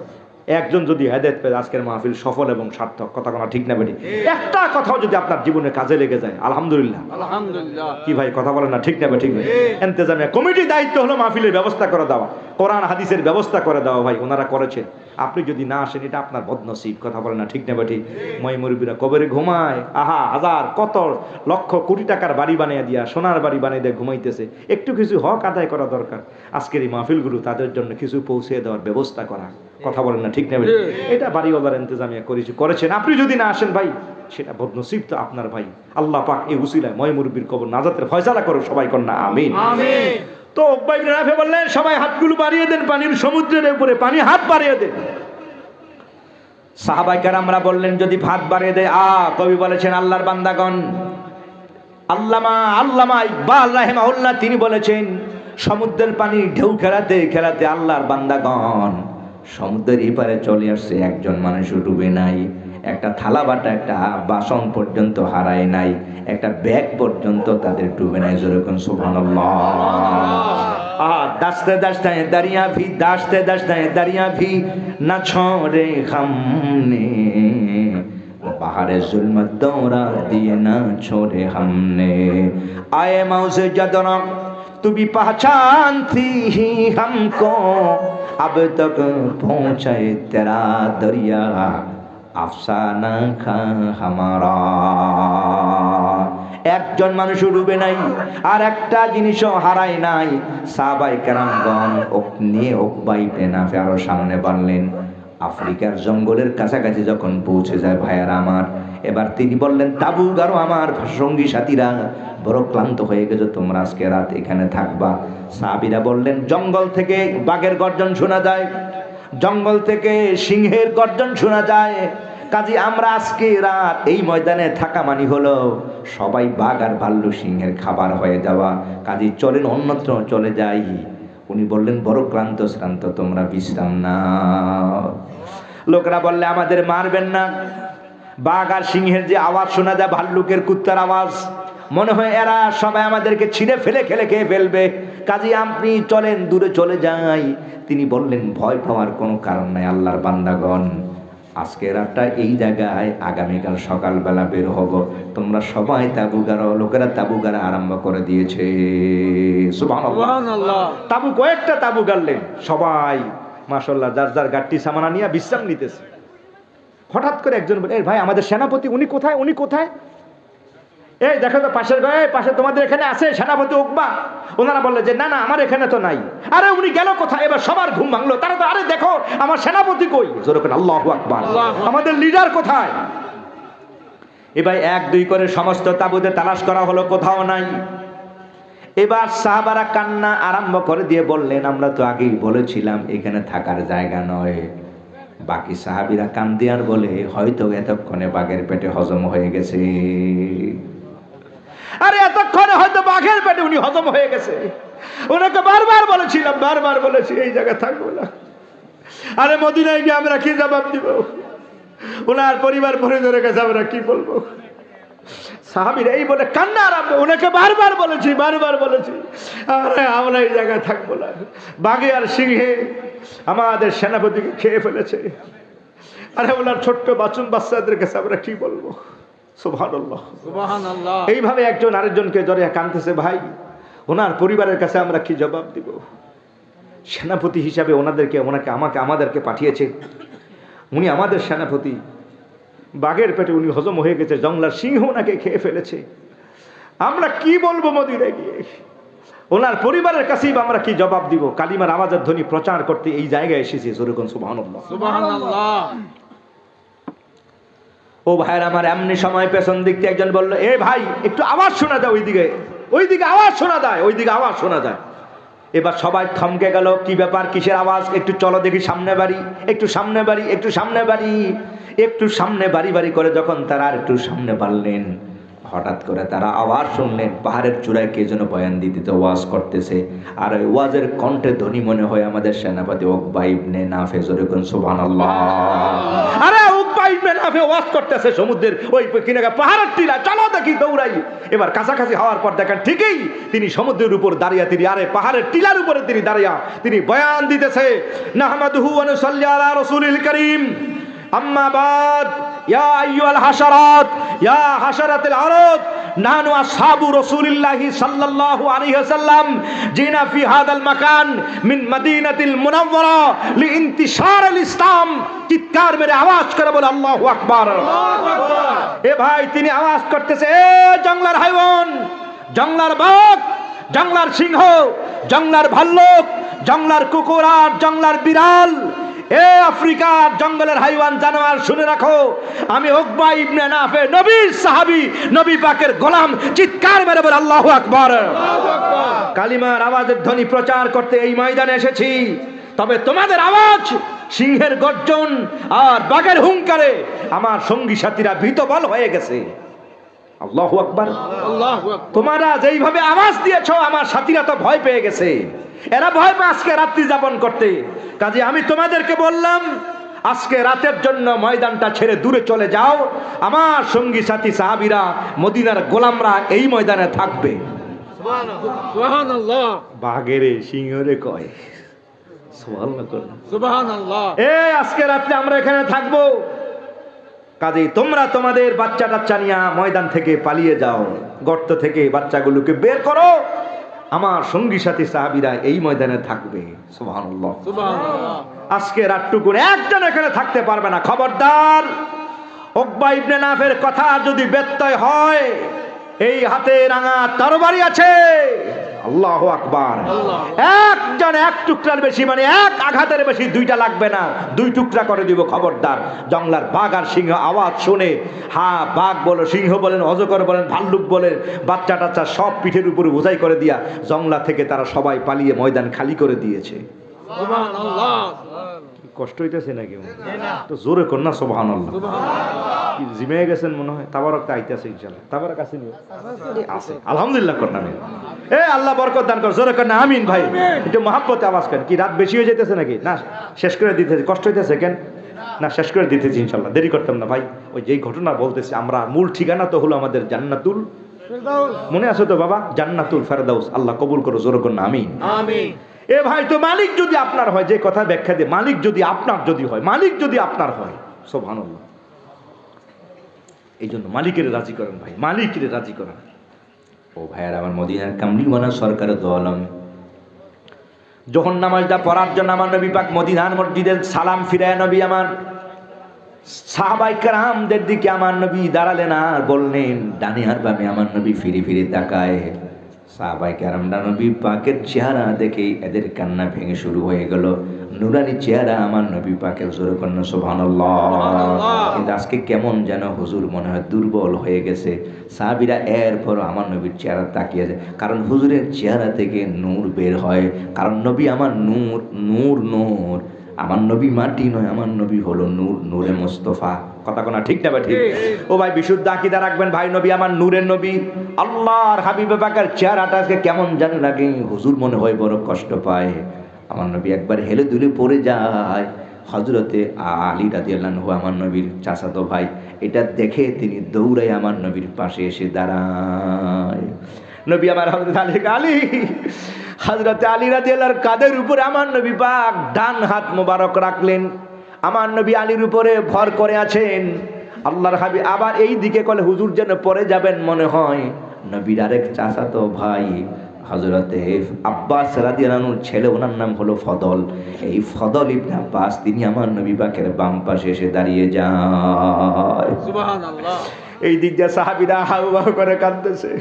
একজন যদি হেদায়েত পেয়ে আজকের মাহফিল সফল এবং সার্থক, কথা কোনা ঠিক না বেটি? একটা কথাও যদি আপনার জীবনে কাজে লেগে যায়, আলহামদুলিল্লাহ, আলহামদুলিল্লাহ। কি ভাই কথা বলেন না ঠিক না বেটি? ইন্তেজামিয়া কমিটির দায়িত্ব হলো মাহফিলের ব্যবস্থা করে দেওয়া, কোরআন হাদিসের ব্যবস্থা করে দেওয়া। ভাই ওনারা করেছেন, আপনি যদি না আসেন এটা আপনার বদনসিব, কথা বলেন না ঠিক না বেটি? মই মুরব্বীরা কবরে ঘুমায়, আহা হাজার কত লক্ষ কোটি টাকার বাড়ি বানিয়ে দিয়া, সোনার বাড়ি বানিয়ে দিয়ে ঘুমাইতেছে। একটু কিছু হক আদায় করা দরকার। আজকের এই মাহফিলগুলো তাদের জন্য কিছু পৌঁছে দেওয়ার ব্যবস্থা করা, কথা বলেন না ঠিক না? এটা বাড়িওয়ালার ইন্তজামিয়া করেছেন। আপনি যদি না আসেন ভাই, সেটা বদনসিব তো আপনার। ভাই আল্লাহ পাক এই উসিলায় ময় মুরব্বির কবর নাজাতের ফয়সালা করো, সবাই কর না আমিন, আমিন। তো উকবা ইবনে রাফি বললেন, সবাই হাতগুলো বাড়িয়ে দেন পানির সমুদ্রের উপরে, পানি হাত বাড়িয়ে দেন। সাহাবায়ে কেরামরা বললেন, যদি হাত বাড়িয়ে দেয়। কবি বলেছেন, আল্লাহর বান্দাগণ, আল্লামা ইকবাল রাহিমাহুল্লাহ তিনি বলেছেন, সমুদ্রের পানি ঢেউ খেলাতে খেলাতে আল্লাহর বান্দাগণ সমুদ্রের এপারে চলে আসছে, একজন মানুষ ডুবে নাই, একটা থালা বাটা একটা বাসন পর্যন্ত হারায় নাই, একটা ব্যাগ পর্যন্ত তাদের ডুবে নাই। যেরকম সুবহানাল্লাহ। দাস্তে দাস্তে দাঁড়িয়া ভি, দাস্তে দাস্তে দাঁড়িয়া ভি না ছোড়ে हमने, বাহারে जुल्मत दौरा दिए ना छोड़े हमने, आए मौजे जदना तू भी पहचानती ही हमको, अब तक पहुंचाए तेरा दरिया अफसाना खा हमारा। একজন মানুষ ডুবে নাই, আর একটা জিনিসও হারায় নাই। সাহাবায়ে কেরামগণ নিয়ে উকবা ইবনে নাফি আরো সামনে বাড়লেন। আফ্রিকার জঙ্গলের কাছাকাছি যখন পৌঁছে যায় ভাইয়ারা আমার, এবার তিনি বললেন, তাবু গারো আমার সঙ্গী সাথীরা, বড় ক্লান্ত হয়ে গেছে, তোমরা আজকে রাত এখানে থাকবা। সাহাবীরা বললেন, জঙ্গল থেকে বাঘের গর্জন শোনা যায়, জঙ্গল থেকে সিংহের গর্জন শোনা যায়, কাজী আমরা আজকে রাত এই ময়দানে থাকা মানে হলো সবাই বাঘ আর ভাল্লুক সিংহের খাবার হয়ে যাওয়া, কাজী চলেন অন্যত্র চলে যাই। উনি বললেন, বড় ক্লান্ত শ্রান্ত, তোমরা বিশ্রাম নাও। লোকরা বললে, আমাদের মারবেন না, বাঘ আর সিংহের যে আওয়াজ শোনা যায়, ভাল্লুকের কুত্তার আওয়াজ, মনে হয় এরা সবাই আমাদেরকে ছিঁড়ে ফেলে খেয়ে ফেলবে, কাজী আপনি চলেন, দূরে চলে যাই। তিনি বললেন, ভয় পাওয়ার কোনো কারণ নাই আল্লাহর বান্দাগণ, আজকে রাতটা এই জায়গায়, আগামীকাল সকালবেলা বের হব, তোমরা সবাই তাবু গাড়ো। লোকেরা তাবু গাড়া আরম্ভ করে দিয়েছে। সুবহানাল্লাহ। তাবু কয়েকটা তাবু গাড়লেন, সবাই মাশাআল্লাহ যার যার গাট্টি সামানা নিয়ে বিশ্রাম নিতেছে। হঠাৎ করে একজন বলে, ভাই আমাদের সেনাপতি, উনি কোথায়, উনি কোথায়? এই দেখো তো পাশের ঘরে, পাশে তোমাদের এখানে আছে সেনাপতি উকবা। ওনারা বললে যে না না, আমার এখানে তো নাই। আরে উনি গেল কোথায়? এবার সবার ঘুম ভাঙলো, তারা তো, আরে দেখো আমার সেনাপতি কই? জোরে করে আল্লাহু আকবার, আমাদের লিডার কোথায়? এবার এক দুই করে সমস্ত তাঁবুতে তালাশ করা হলো, কোথাও নাই। এবার সাহাবারা কান্না আরম্ভ করে দিয়ে বললেন, আমরা তো আগেই বলেছিলাম এখানে থাকার জায়গা নয়। বাকি সাহাবীরা কান্দে আর বলে, হয়তো এতক্ষণে বাঘের পেটে হজম হয়ে গেছে। আরে এতক্ষণে হয়তো বাঘের পেটে উনি হজম হয়ে গেছে। ওনাকে বারবার বলেছিলাম, বারবার বলেছি এই জায়গায় থাকবো না। আরে মদিনায় গিয়ে আমরা কি জবাব দিব? ওনার পরিবার পরিজনের কাছে আমরা কি বলবো? সাহাবীরা এই বলে কান্না আরম্ভ। ওনাকে বারবার বলেছি, বারবার বলেছি, আরে আমরা এই জায়গায় থাকবো না, বাঘে আর সিংহে আমাদের সেনাপতিকে খেয়ে ফেলেছে। আরে ওনার ছোট্ট বাচ্চাদের কাছে আমরা কি বলবো? সুবহানাল্লাহ, সুবহানাল্লাহ। এইভাবে একজন আরেকজনকে জড়িয়ে কাঁদতেছে। ভাই ওনার পরিবারের কাছে আমরা কি জবাব দিব? সেনাপতি হিসাবে আমাদেরকে পাঠিয়েছে, উনি আমাদের সেনাপতি, বাঘের পেটে উনি হজম হয়ে গেছে, জঙ্গলার সিংহ ওনাকে খেয়ে ফেলেছে, আমরা কি বলবো মদিনায় গিয়ে? ওনার পরিবারের কাছেই আমরা কি জবাব দিব? কালিমার আওয়াজের ধ্বনি প্রচার করতে এই জায়গায় এসেছি। জোরেগণ সুবহানাল্লাহ, সুবহানাল্লাহ। ও ভাইয়ের আমার, এমনি সময় পেছন দিক থেকে একজন বলল, এ ভাই একটু আওয়াজ শোনা যায়, ওইদিকে আওয়াজ শোনা যায়, ওইদিকে আওয়াজ শোনা যায়। এবার সবাই থমকে গেল, কি ব্যাপার, কিসের আওয়াজ? একটু চলো দেখি, সামনে বাড়ি, একটু সামনে বাড়ি, একটু সামনে বাড়ি। একটু সামনে বাড়ি বাড়ি করে যখন তারা আর একটু সামনে বাড়লেন, হঠাৎ করে তারা আওয়াজ শুনলেন পাহাড়ের চূড়ায় কে যেন বয়ান দিতে ওয়াজ করতেছে। আর ওই ওয়াজের কণ্ঠে ধ্বনি মনে হয় আমাদের সেনাপতি উকবা ইবনে নাফে। জোরে কোন সুবহানাল্লাহ। আরে উকবা ইবনে নাফে ওয়াজ করতেছে সমুদ্রের ওই কিনারে পাহাড়ের টিলা, চলো দেখি দৌড়াই। এবার কাছাকাছি হওয়ার পর দেখেন ঠিকই তিনি সমুদ্রের উপর দাঁড়িয়ে, তিনি আরে পাহাড়ের টিলার উপরে তিনি দাঁড়িয়ে তিনি বয়ান দিতেছে। নাহমাদুহু ওয়া নুসাল্লি আলা রাসূলিল কারীম, আম্মা বাদ, ইয়া আইয়ুহাল হাশারাত, ইয়া হাশারাতিল আরদ, নাহনু আসহাবু রাসূলিল্লাহি সাল্লাল্লাহু আলাইহি ওয়াসাল্লাম, জিনা ফি হাদাল মাকান মিন মদিনাতিল মুনাওয়ারা লিইনতিশারিল ইসলাম। চিৎকার মেরে আওয়াজ করে বলে আল্লাহু আকবার। আল্লাহু আকবার। এ ভাই তিনি আওয়াজ করতেছে, এ জঙ্গলার হাইওয়ান, জঙ্গলার বাঘ, জঙ্গলার সিংহ, জঙ্গলার ভাল্লুক, জঙ্গলার কুকুর আর জঙ্গলার বিড়াল, এ আফ্রিকার জঙ্গলের হাইওয়ান জানোয়ার, শুনে রাখো আমি উকবা ইবনে নাফে নবীর সাহাবী, নবী পাকের গোলাম। চিৎকার মেরে বলে আল্লাহু আকবার। কালিমার আওয়াজের ধ্বনি প্রচার করতে এই ময়দানে এসেছি, তবে তোমাদের আওয়াজ সিংহের গর্জন আর বাঘের হুঙ্কারে আমার সঙ্গী সাথীরা ভীতবল হয়ে গেছে। আল্লাহু আকবার। তোমরা যেইভাবে আওয়াজ দিয়েছো আমার সাথীরা তো ভয় পেয়ে গেছে, এরা ভয় পায় আজকে রাত্রি যাপন করতে। কাজে আমি তোমাদেরকে বললাম আজকে রাতের জন্য ময়দানটা ছেড়ে দূরে চলে যাও। আমার সঙ্গী সাথী সাহাবীরা, মদিনার গোলামরা এই ময়দানে থাকবে। সুবহানাল্লাহ। বাঘেরে সিংহরে কয় সুবহানাল্লাহ। আজকে রাত্রে আমরা এখানে থাকবো। কাজে তোমরা তোমাদের বাচ্চা টাচ্চা নিয়ে ময়দান থেকে পালিয়ে যাও, গর্ত থেকে বাচ্চাগুলোকে বের করো। আমার সঙ্গী সাথী সাহাবীরা এই ময়দানে থাকবে। সুবহানাল্লাহ। আজকে রাতটুকু একজন এখানে থাকতে পারবে না। খবরদার, উকবা ইবনে নাফের কথা যদি ব্যত্যয় হয়, এই হাতে রাঙা তরবারি আছে। আল্লাহু আকবার। একজন এক টুকরার বেশি, মানে এক আঘাতের বেশি দুইটা লাগবে না, দুই টুকরা করে দিব। খবরদার, জঙ্গলার বাঘ আর সিংহ আওয়াজ শুনে, হ্যাঁ বাঘ বলো, সিংহ বলেন, অজগর বলেন, ভাল্লুক বলেন, বাচ্চা টাচ্চা সব পিঠের উপরে বোঝাই করে দিয়া জঙ্গলা থেকে তারা সবাই পালিয়ে ময়দান খালি করে দিয়েছে। সুবহানাল্লাহ। কষ্ট হইতেছে নাকি? তো জোরে কর না সুবহানাল্লাহ। জিমে গেছেন মনে হয়। তাবারক আইতেছে ইনশাআল্লাহ। তাবারক আছে নি? আছে। আলহামদুলিল্লাহ কর না। এ আল্লাহ বরকত দান কর। জোরে কর না আমিন ভাই। একটু মহব্বতে আওয়াজ করেন। কি রাত বেশি হয়ে যাইতেছে নাকি? না শেষ করে দিতেছি। কষ্ট হইতেছে কেন? না শেষ করে দিতেছি ইনশাআল্লাহ, দেরি করতাম না ভাই। ওই যেই ঘটনা বলতেছি আমরা, মূল ঠিকানা তো হলো আমাদের জান্নাতুল ফেরদাউস। মনে আছে তো বাবা? জান্নাতুল ফেরদাউস। আল্লাহ কবুল করো। জোরে কর না আমিন। আমিন। এ ভাই, তো মালিক যদি আপনার হয়, যে কথা ব্যাখ্যা দিয়ে, মালিক যদি আপনার যদি হয়, মালিক যদি আপনার হয়, সুবহানাল্লাহ। এই জন্য মালিকের রাজি করেন ভাই, মালিকের রাজি করেন। ও ভাইয়ার আমার, মদিনার কামলিওয়ালা সরকারের দোয়ালম যখন নামাজটা পড়ার জন্য আমার নবী পাক মদিনার মসজিদের সালাম ফিরায় নবী আমার সাহাবায়ে কেরামদের দিকে আমার নবী দাঁড়ালেন আর বললেন, ডানে আর বামে আমার নবী ফিরে ফিরে তাকায়। সাহাবায়ে কেরামরা নবী পাকের চেহারা দেখে এদের কান্না ভেঙে শুরু হয়ে গেল। নুরানি চেহারা আমার নবী পাকের। জোরে কন্যা সুবহানাল্লাহ। কিন্তু আজকে কেমন যেন হুজুর মনে হয় দুর্বল হয়ে গেছে। সাহাবীরা এরপর আমার নবীর চেহারা তাকিয়ে যায়, কারণ হুজুরের চেহারা থেকে নূর বের হয়। কারণ নবী আমার নূর, নূর নূর। আমার নবী মাটি নয়, আমার নবী হলো নূর, নূরে মুস্তাফা। কথা কোনা ঠিক না? ঠিক। ও ভাই, বিশুদ্ধ আকীদা রাখবেন ভাই, নবী আমার নূরের নবী। আল্লাহর হাবিবে পাকের চেহারাটা আজকে কেমন জানি লাগে। হুজুর মনে হয় বড় কষ্ট পায়। আমার নবী একবার হেলে দুলে পড়ে যায়। হযরতে আলী রাদিয়াল্লাহু আনহু আমার নবীর চাচাতো ভাই, এটা দেখে তিনি দৌড়ায় আমার নবীর পাশে এসে দাঁড়ায়। নবী আমার হযরতে আলী রাদিয়াল্লাহর কাঁধের উপরে আমার নবী পাক ডান হাত মোবারক রাখলেন। আমার নবী আলীর উপরে ভর করে আছেন। আল্লাহর হাবিব আবার এই দিকে কলে হুজুর যেন পড়ে যাবেন মনে হয়। নবীর আরেক চাচাতো ভাই হযরতে আব্বাস রাদিয়াল্লাহু আনহুর ছেলে, ওনার নাম হলো ফদল। এই ফদল ইবনে আব্বাস তিনি আমার নবী পাকের বাম পাশে এসে দাঁড়িয়ে যায়। সুবহানাল্লাহ। এই দিক দিয়ে সাহাবীরা হাউমাউ করে কাঁদতেছে।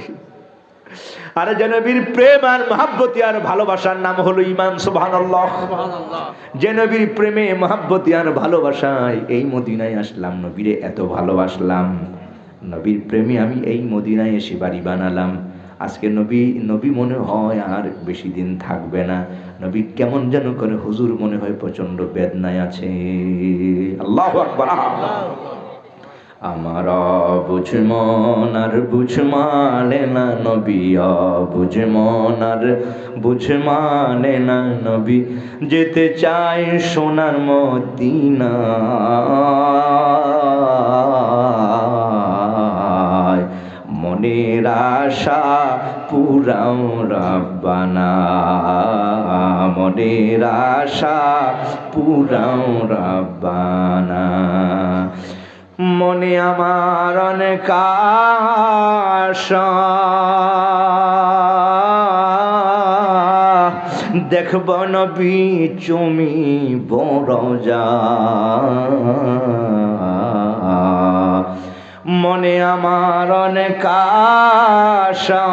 আরে যে নবীর প্রেম আর মহব্বতি আর ভালোবাসার নাম হলো ঈমান। সুবহানাল্লাহ। যে নবীর প্রেমে মহব্বতি আর ভালোবাসায় এই মদিনায় আসলাম, নবীরে এত ভালোবাসলাম, নবীর প্রেমে আমি এই মদিনায় এসে বাড়ি বানালাম। আজকে নবী নবী মনে হয় আর বেশি দিন থাকবে না। নবী কেমন যেন করে হুজুর মনে হয় প্রচন্ড বেদনায় আছে। আল্লাহু আকবার। আমার বুঝ মন আর বুঝ মানে না নবী, বুঝ মন আর বুঝ মানে না নবী, যেতে চাই সোনার মদিনা। মনের আশা পুরাও রাব্বানা, মনের আশা পুরাও রাব্বানা। মনে আমার অনেক আশা, দেখব নবী চুমি বরজা। মনে আমার অনেক আশা,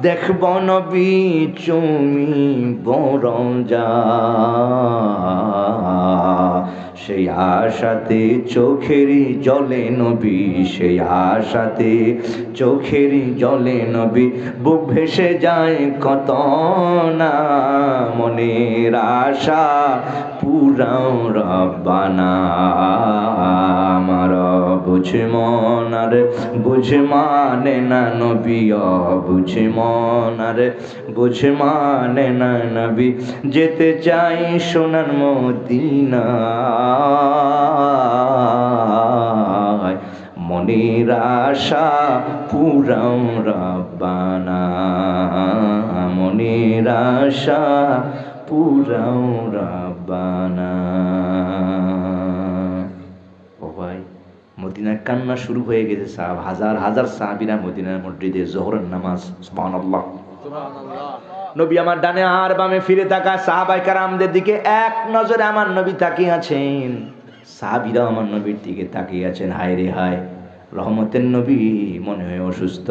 দেখব নবী চুমি বরজা। সেই আশাতে চোখেরই জলে নবী, সেই আশাতে চোখেরই জলে নবী, বুক ভেসে যায় কত না। মনের আশা পুরাও রাব্বানা, আমার বুঝ মন আর বুঝ মানে না নবী, বুঝ মন আর বুঝ মানে না নবী, যেতে চাই সোনার মদিনা। মনের আশা পুরাও রাব্বানা, মনের আশা পুরাও রাব্বানা। ও ভাই, মদিনায় কান্না শুরু হয়ে গেছে। সাহাব হাজার হাজার সাহাবীরা মদিনার মসজিদে যোহরের নামাজ। সুবহানাল্লাহ। নবী আমার ডানে আর বামে ফিরে থাকা সাহাবায়ে কেরামদের দিকে এক নজরে আমার নবী তাকিয়ে আছেন। সাহাবীরা আমার নবীর দিকে তাকিয়ে আছেন। হায় রে হায়, রহমতের নবী মনে হয় অসুস্থ।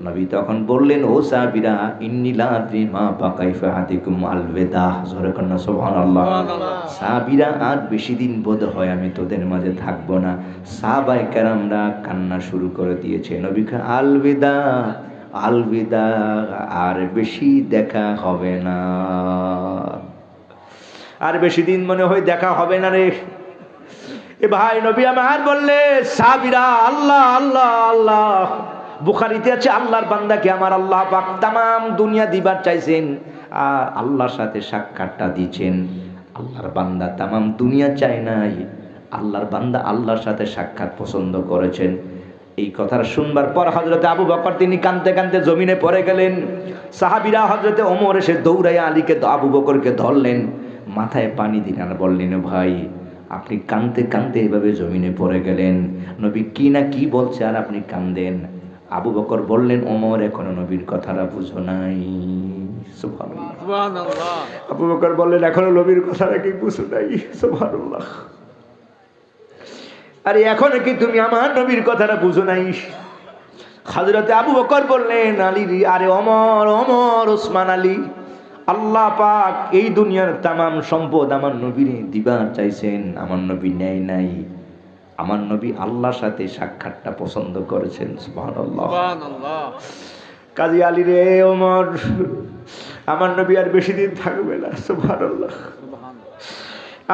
নবী তখন বললেন, ও সাহাবীরা, ইন্নী লা আদরি মা বাকাইফা হাদিকুম আলবিদা। জোরে কন্না সুবহানাল্লাহ। সাহাবীরা, আর বেশি দিন বোধ হয় আমি তোদের মাঝে থাকবো না। সাহাবায়ে কেরামরা কান্না শুরু করে দিয়েছে। নবীকে আলবিদা, আলবিদা, আর বেশি দেখা হবে না, আর বেশি দিন মনে হয় দেখা হবে না রে। এ ভাই, নবী আমার বললে সাহাবীরা আল্লাহ আল্লাহ আল্লাহ। বুখারীতে আছে, আল্লাহর বান্দাকে আমার আল্লাহ পাক তামাম দুনিয়া দিবার চাইছেন আর আল্লাহর সাথে সাক্ষাৎটা দিয়েছেন। আল্লাহর বান্দা তামাম দুনিয়া চায় নাই, আল্লাহর বান্দা আল্লাহর সাথে সাক্ষাৎ পছন্দ করেছেন। এই কথাটা শুনবার পর হযরতে আবু বকর তিনি কাঁদতে কাঁদতে জমিনে পড়ে গেলেন। সাহাবীরা হযরতে ওমর এসে দৌড়াইয়া আলীকে, আবু বকরকে ধরলেন, মাথায় পানি দিলেন আর বললেন, ভাই আপনি কাঁদতে কাঁদতে এভাবে জমিনে পড়ে গেলেন, নবী কি না কি বলছে আর আপনি কাঁদেন। আবু বকর বললেন, ওমর এখনো নবীর কথাটা বুঝো নাই। সুবহানাল্লাহ। আবু বকর বললেন, এখনো নবীর কথাটা কি বুঝো নাই? সুবহানাল্লাহ। আরে এখনো কি তুমি আমার নবীর কথাটা বুঝো নাই? হযরতে আবু বকর বললেন, আলী, আরে ওমর, ওমর, ওসমান আলী, আল্লাহ পাক এই দুনিয়ার তামাম সম্পদ আমার নবীর দিবার চাইছেন, আমার নবী নেয় নাই। আমার নবী আল্লাহর সাথে সাক্ষাৎটা পছন্দ করেছেন। সুবহানাল্লাহ, সুবহানাল্লাহ। কাজী আলী রে, ওমর, আমার নবী আর বেশি দিন থাকবে না। সুবহানাল্লাহ,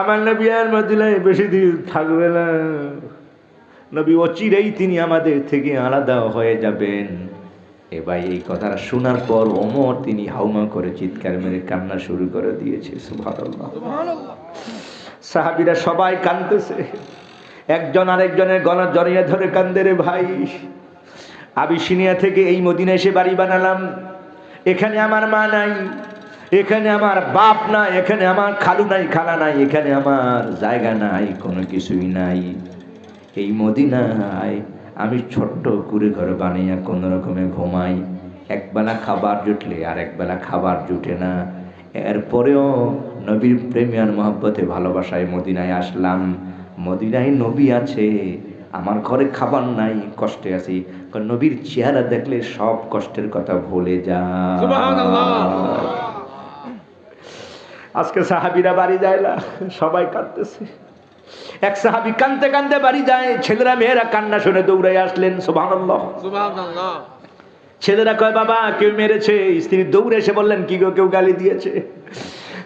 আমার নবী আর মদিনায় বেশি দিন থাকবে না। নবী অচিরেই তিনি আমাদের থেকে আলাদা হয়ে যাবেন। এ ভাই, এই কথাটা শোনার পর ওমর তিনি হাউমা করে চিৎকার মেরে কান্না শুরু করে দিয়েছে। সুবহানাল্লাহ, সুবহানাল্লাহ। সাহাবীরা সবাই কাঁদতেছে, একজন আরেকজনের গলা জড়িয়ে ধরে কান্দে। রে ভাই, আবিসিনিয়া থেকে এই মদিনা এসে বাড়ি বানালাম, এখানে আমার মা নাই, এখানে আমার বাপ নাই, এখানে আমার খালু নাই, খালা নাই, এখানে আমার জায়গা নাই, কোনো কিছুই নাই। এই মদিনায় আমি ছোট্ট কুড়ে ঘর বানিয়ে কোনো রকমে ঘুমাই। একবেলা খাবার জুটলে আর একবেলা খাবার জুটে না। এরপরেও নবীর প্রেমে আর মহব্বতে ভালোবাসায় মদিনায় আসলাম। মদিনায় নবী আছে, আমার ঘরে খাবার নাই, কষ্টে আছি। নবীর চেহারা দেখলে সব কষ্টের কথা ভুলে যায়। সুবহানাল্লাহ। আজকে সাহাবীরা বাড়ি যায় না, সবাই কাঁদতেছে। এক সাহাবী কাঁদতে কাঁদতে বাড়ি যায়, ছেলেরা মেয়েরা কান্না শুনে দৌড়ে আসলেন। সুবহানাল্লাহ সুবহানাল্লাহ। ছেলেরা কয় বাবা কেউ মেরেছে। স্ত্রী দৌড়ে এসে বললেন কি গো, কেউ গালি দিয়েছে?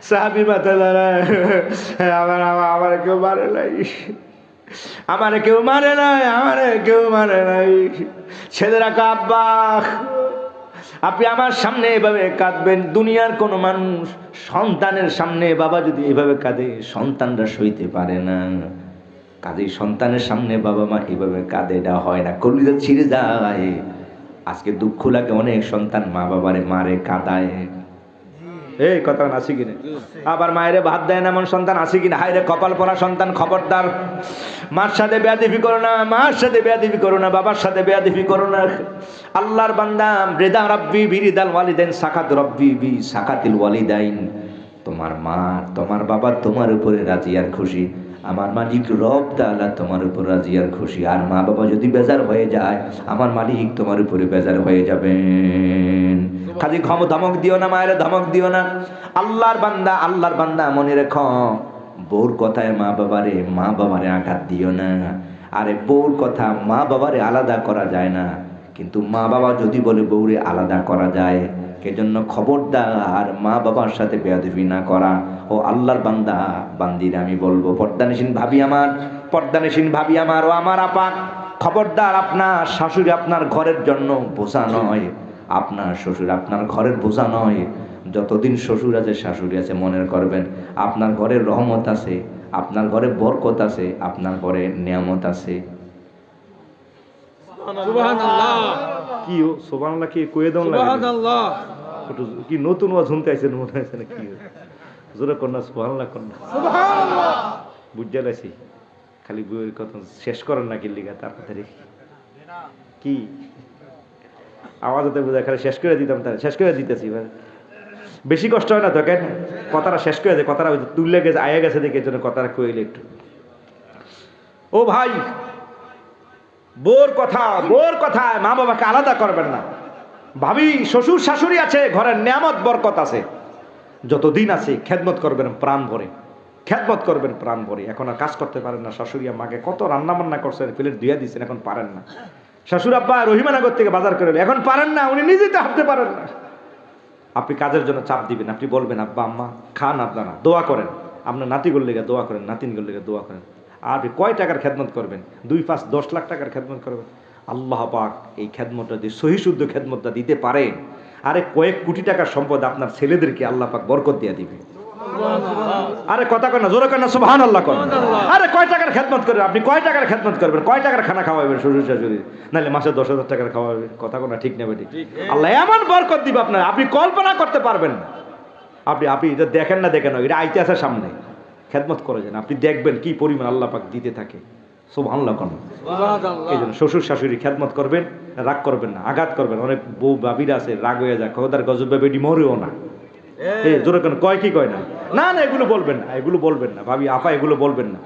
সাহাবী মাথা দাঁড়ায়, আমার কেউ মারে নাই, আমারে কেউ মারে নাই, আমারে কেউ মারে নাই। ছেলেরা কয় আব্বা আপনি আমার সামনে এভাবে কাঁদবেন? দুনিয়ার কোন মানুষ সন্তানের সামনে বাবা যদি এভাবে কাঁদে সন্তানরা সইতে পারে না। কাজেই সন্তানের সামনে বাবা মা এভাবে কাঁদে, এটা হয় না, কলিজা ছিঁড়ে যায়। আজকে দুঃখ লাগে, অনেক সন্তান মা বাবারে মারে কাঁদায়। এই কথা আছে কিনা? আবার মায়েরে ভাত দেয় না এমন সন্তান আছে কিনা? হায় রে কপাল পরা সন্তান, খবরদার মার সাথে বেয়াদবি করো না, মার সাথে বেয়াদবি করো না, বাবার সাথে বেয়াদবি করো না। আল্লাহর বান্দা, রিদা রাব্বি বিরিদাল ওয়ালিদাইন সাকাত রাব্বি বি সাকাতিল ওয়ালিদাইন। তোমার মা তোমার বাবা তোমার উপরে রাজি আর খুশি, আমার মালিক রব তাআলা তোমার উপর রাজি আর খুশি। আর মা বাবা যদি বেজার হয়ে যায় আমার মালিক তোমার উপরে বেজার হয়ে যাবেন। খালি ধমক দিও না, মায়ের ধমক দিও না। আল্লাহর বান্দা মনে রেখো, বউর কথায় মা বাবারে আঘাত দিও না। আরে বউর কথা মা বাবারে আলাদা করা যায় না, কিন্তু মা বাবা যদি বলে বউরে আলাদা করা যায়, এজন্য খবরদার মা বাবার সাথে বেয়াদবি না করা। ও আল্লাহর বান্দা বান্দিরা আমি বলবো, পর্দানিসীন ভাবি আমার ও আমার আপা, খবরদার আপনার শাশুড়ি আপনার ঘরের জন্য বোঝা নয়, আপনার শ্বশুর আপনার ঘরের বোঝা নয়। যতদিন শ্বশুর আছে শাশুড়ি আছে মনে করবেন আপনার ঘরে রহমত আছে, আপনার ঘরে বরকত আছে, আপনার ঘরে নিয়ামত আছে। সুবহানাল্লাহ। কি সুবহানাল্লাহ কি কইয়ে দাও লাগে? সুবহানাল্লাহ। কি নতুন ওয়াজ শুনতে আইছেন মনে হইছে না? কি জোরে করনা সুবহানাল্লাহ করনা সুবহানাল্লাহ। বুঝতে লাইছি খালি বইয়ের কথা শেষ করেন না কি লিগা তার কথা রেখে কি আওয়াজতে বুঝা খালি শেষ করে দিতাম, তাহলে শেষ করে দিতেছি। বেশি কষ্ট হয় না তো, কেন কথাটা শেষ করে দেয়, কথাটা তুললে গেছে আয়া গেছে দেখে জন্য কথাটা কইলে একটু। ও ভাই, বোর কথায় মা বাবাকে আলাদা করবেন না। ভাবি শ্বশুর শাশুড়ি আছে, ঘরের নিয়ামত বরকত আছে, যতদিন আছে খেদমত করবেন প্রাণ ভরে, খেদমত করবেন প্রাণ ভরে। এখন আর কাজ করতে পারেন না, শাশুড়ি মাকে কত রান্না বান্না করছেন, প্লেট ধুয়ে দিচ্ছেন, এখন পারেন না। শ্বশুর আব্বা রহিমানগর থেকে বাজার করে এখন পারেন না, উনি নিজেই তো হাঁটতে পারেন না। আপনি কাজের জন্য চাপ দিবেন, আপনি বলবেন আব্বা আম্মা খান, আপনারা দোয়া করেন, আপনার নাতিগুলোর লেগে দোয়া করেন, নাতিনগুলোর লেগে দোয়া করেন। আর কয় টাকার খেদমত করবেন? 2, 5, 10 লাখ টাকার খেদমত করবেন। আল্লাহ পাক এই খেদমতটা দিয়ে সহি শুদ্ধ খেদমতটা দিতে পারেন, আরে কয়েক কোটি টাকার সম্পদ আপনার ছেলেদেরকে আল্লাহ পাক বরকত দিয়ে দিবে। আরে কথা কর না, জোরে কর না সুবহানাল্লাহ কর। আরে কয় টাকার খেদমত করবেন আপনি? কয় টাকার খেদমত করবেন? কয় টাকার খানা খাওয়াবেন শ্বশুর শাশুড়ি? নাহলে মাসে 10,000 টাকার খাওয়াবেন? কথা কর না, ঠিক নেবে ঠিক। আল্লাহ এমন বরকত দিবে আপনার, আপনি কল্পনা করতে পারবেন না। আপনি এটা দেখেন না, দেখেন না, এটা আইতে আছে সামনে। খেদমত করে যান, আপনি দেখবেন কি পরিমাণ আল্লাহ পাক দিতে থাকে। সুবহানাল্লাহ কর। এই জন্য শ্বশুর শাশুড়ি খেদমত করবেন, রাগ করবেন না, আঘাত করবেন। অনেক বউ বাবিরা আছে রাগ হয়ে যায়, খোদার গজব বেটি মরেও না। জোরে কেন কয় কি কয় না? না না, এগুলো বলবেন না, এগুলো বলবেন না ভাবি আপা, এগুলো বলবেন না।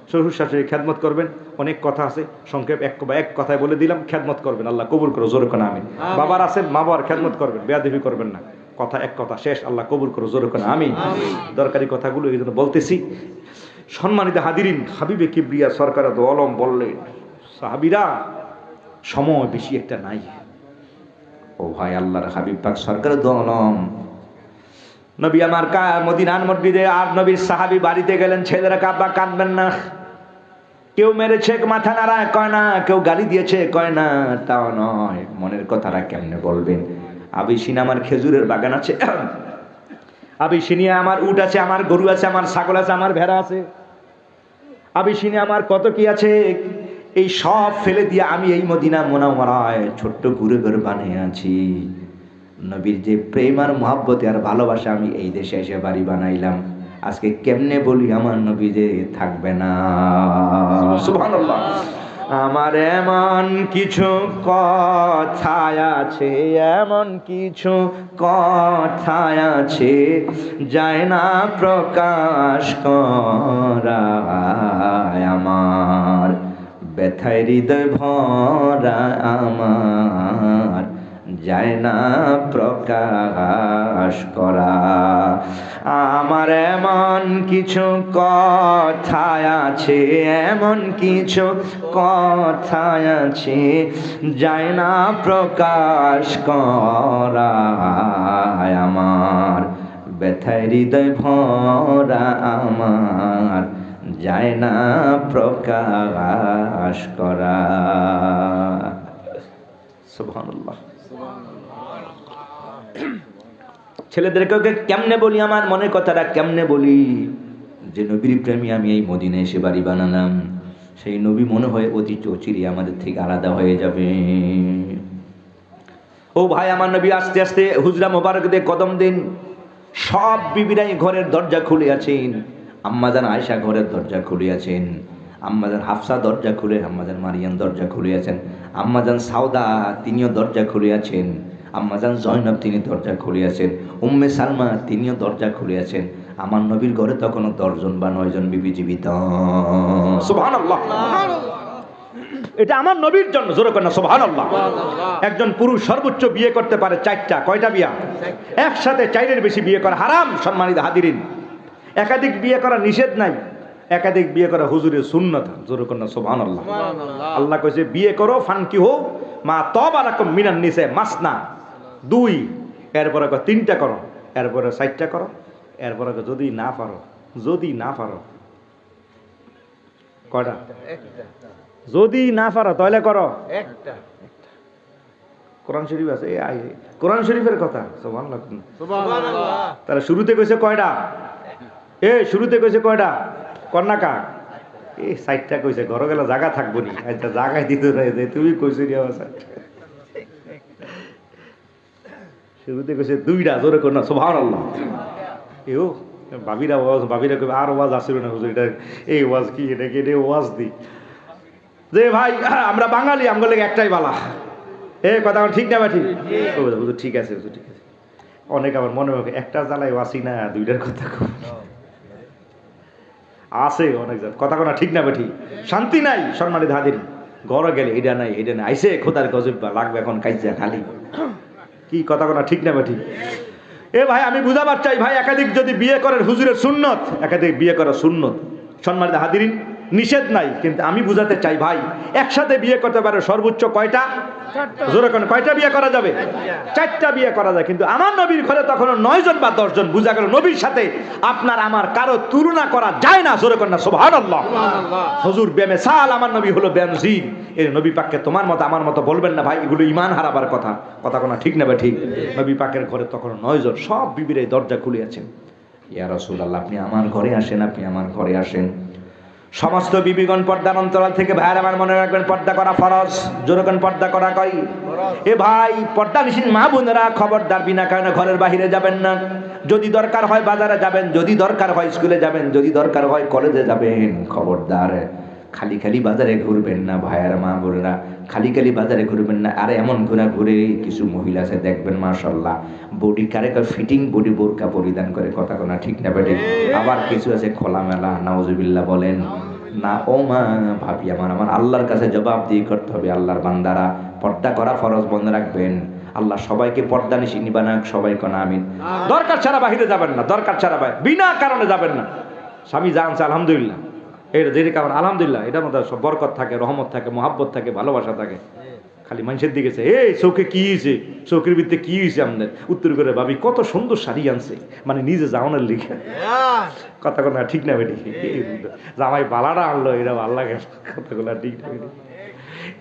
শ্বশুর শাশুড়ি খেদমত করবেন, অনেক কথা আছে, সংক্ষেপ এক কথায় বলে দিলাম, খেদমত করবেন, আল্লাহ কবুল করো, জোরে কেন আমি। বাবার আছেন, মা বাবার খেদমত করবেন, বেয়াদবি করবেন না। কথা এক কথা শেষ, আল্লাহ কবুল করো, জোরে কেন আমি। দরকারি কথাগুলো এই জন্য বলতেছি। সম্মানিত হাদিরিন, হাবিবে কিবরিয়া সরকার দো আলম বললেন, সাহাবীরা সময় বেশি একটা নাই। ও ভাই, আল্লাহর হাবিব পাক সরকার দো আলম নবী আমার মদিনার মসজিদে আর নবীর সাহাবী বাড়িতে গেলেন। ছেলেরা কাব্বা কাঁদবেন না, কেউ মেরেছে মাথা নাড়ায় কয় না, কেউ গালি দিয়েছে কয় না, তাও নয়, মনের কথাটা কেমনে বলবেন? আবিসিন আমার খেজুরের বাগান আছে, আবিসিনিয়া আমার উট আছে, আমার গরু আছে, আমার ছাগল আছে, আমার ভেড়া আছে, আবিসিনিয়া আমার কত কি আছে, এই সব ফেলে দিয়ে আমি এই মদিনা মুনাওয়ারায় ছোট্ট ঘুরে ঘুরে বানিয়ে আছি। নবীর যে প্রেম আর মহব্বতে আর ভালোবাসা, আমি এই দেশে এসে বাড়ি বানাইলাম। আজকে কেমনে বলি আমার নবী যে থাকবে না? সুবহানাল্লাহ। আমার এমন কিছু কথা আছে, এমন কিছু কথা আছে, যায় না প্রকাশ করা, আমার ব্যথায় হৃদয় ভরা, আমার যায় না প্রকাশ করা। আমার এমন কিছু কথা আছে, এমন কিছু কথা আছে, যায় না প্রকাশ করা। আমার ব্যথায় হৃদয় ভরা, আমার যায় না প্রকাশ করা। সুবহানাল্লাহ। ছেলেদেরকে কেমনে বলি, আমার মনের কথাটা কেমনে বলি, যে নবীর প্রেমী আমি এই মদিনায় এসে বাড়ি বানালাম, সেই নবী মনে হয় অতি চিরে আমাদের থেকে আলাদা হয়ে যাবে। ও ভাই, আমার নবী আস্তে আস্তে হুজরা মোবারক দিয়ে কদম দিন। সব বিবিরাই ঘরের দরজা খুলে আছেন। আম্মাজান আয়েশা ঘরের দরজা খুলে আছেন, আম্মাজান হাফসা দরজা খুলে, আম্মাজান মারিয়াম দরজা খুলে আছেন, আম্মাজান সাউদা তিনিও দরজা খুলে আছেন, আম্মাজান জয়নব তিনি দরজা খুলে আছেন, উম্মে সালমা তিনিও দরজা খুলে আছেন। আমার নবীর ঘরে তখনও 10 জন বা 9 জন বিবি জীবিত। সুবহানাল্লাহ। এটা আমার নবীর জন্য, জোরে করেন না সুবহানাল্লাহ। একজন পুরুষ সর্বোচ্চ বিয়ে করতে পারে 4টা। কয়টা বিয়া? একসাথে 4-এর বেশি বিয়ে করা হারাম। সম্মানিত হাজিরিন, একাধিক বিয়ে করা নিষেধ নাই, একাধিক বিয়ে করা হুজুরের সুন্নাত। জোরে করেন না সুবহানাল্লাহ। আল্লাহ কইছে বিয়ে করো, ফানকিহু মা তাবা লাকুম মিনান নিসা মাসনা 2, এরপরে 3টা করো, এরপরে 4টা করো, এরপরে যদি না পারো, যদি না পারো কয়টা? যদি না পারো তাহলে করো একটা। কোরআন শরীফ আছে, কোরআন শরীফের কথা। সুবহানাল্লাহ, সুবহানাল্লাহ। তাহলে শুরুতে কইছে কয়টা? শুরুতে কইছে কয়টা? কন্যাকা 60টা কইছে। ঘরে গেলে জায়গা থাকবো নি, আচ্ছা জায়গায় দিতে রয়েছে, তুমি কইছো রে আবার। শুরুতে কইছে 2টা। জোরে কর না সুবহানাল্লাহ। ভাবিরা ওয়াজ, ভাবিরা কইবে আর ওয়াজ আসিল না হুজুর, এটা এই ওয়াজ কি, এটা কি, এটা ওয়াজ দি যে ভাই আমরা বাঙালি, আমগুলো একটাই বালা। কথা ঠিক না? ঠিক হুজুর, ঠিক আছে হুজুর, ঠিক আছে। অনেক আমার মনে হবে একটা জ্বালাই আসি না, 2টার কথা আছে অনেক কথা কোনা ঠিক না? ঠিক শান্তি নাই। সম্মানিত হাজির, ঘরে গেলে এটা নাই, এটা নাই, আইসে খোদার গজব লাগবে এখন কাইজা খালি। কি কথা কোনা ঠিক না? ঠিক। ভাই আমি বুঝাবার চাই, ভাই একাধিক যদি বিয়ে করেন হুজুরের সুন্নত, একাধিক বিয়ে করা সুন্নত। সম্মানিত হাজিরিন, নিষেধ নাই, কিন্তু আমি বুঝাতে চাই ভাই একসাথে বিয়ে করতে পারে সর্বোচ্চ কয়টা? জোরে কোন কয়টা বিয়ে করা যাবে? 4টা বিয়ে করা যায়। কিন্তু আমার নবীর ঘরে তখন 9 জন বা 10 জন। বুঝা গেল নবীর সাথে আপনার আমার কারো তুলনা করা যায় না। জোরে কোন না সুবহানাল্লাহ। হুজুর বেমিসাল, আমার নবী হলো বেনজির। এই নবী পাককে তোমার মতো আমার মতো বলবেন না ভাই, এগুলো ঈমান হারাবার কথা। কথা কোন ঠিক না? ঠিক। নবী পাকের ঘরে তখন 9 জন, সব বিবির এই দরজা খুলে আছেন। ইয়া রাসূলুল্লাহ, আপনি আমার ঘরে আসেন, আপনি আমার ঘরে আসেন। সমস্ত বিবিগণ পর্দার অন্তরাল থেকে ভাইয়ের আমার মনে রাখবেন, পর্দা করা ফরজ। জোরকন পর্দা করা করি। ভাই পর্দা নিষিদ্ধ মা বোনেরা, খবরদার বিনা কারণে ঘরের বাহিরে যাবেন না। যদি দরকার হয় বাজারে যাবেন, যদি দরকার হয় স্কুলে যাবেন, যদি দরকার হয় কলেজে যাবেন, খবরদার খালি খালি বাজারে ঘুরবেন না। ভাইয়ের মা বোনেরা, খালি খালি বাজারে ঘুরবেন না। আর এমন ঘুরে কিছু মহিলা আছে দেখবেন মাশাআল্লাহ বডি কারেকার ফিটিং বডি বোরকা পরিধান করে। কথা কোনা ঠিক না? বেটে আবার কিছু আছে খোলামেলা, নাউজুবিল্লাহ বলেন না। ও মা ভাবি আমার, আমার আল্লাহর কাছে জবাব দিয়ে করতে হবে। আল্লাহর বান্দারা, পর্দা করা ফরজ, বন্ধ রাখবেন। আল্লাহ সবাইকে পর্দা নিষিদ্ধ বানাক, সবাই কোন আমিন। দরকার ছাড়া বাহিরে যাবেন না, দরকার ছাড়া বিনা কারণে যাবেন না। স্বামী জানছে আলহামদুলিল্লাহ, এটা যেটা কারণ আলহামদুলিল্লাহ, এটার মধ্যে সব বরকত থাকে, রহমত থাকে, মহাব্বত থাকে, ভালোবাসা থাকে। খালি মানুষের দিকে চোখে কি হয়েছে, চোখের ভিতরে কি হয়েছে আমাদের, উত্তর করে ভাবি কত সুন্দর শাড়ি আনছে, মানে নিজে যাওয়ানোর লিখে। কথা কথা ঠিক না? বেটি জামাই বালাটা আনলো, এটা ভাল লাগে। কথাগুলো ঠিক না?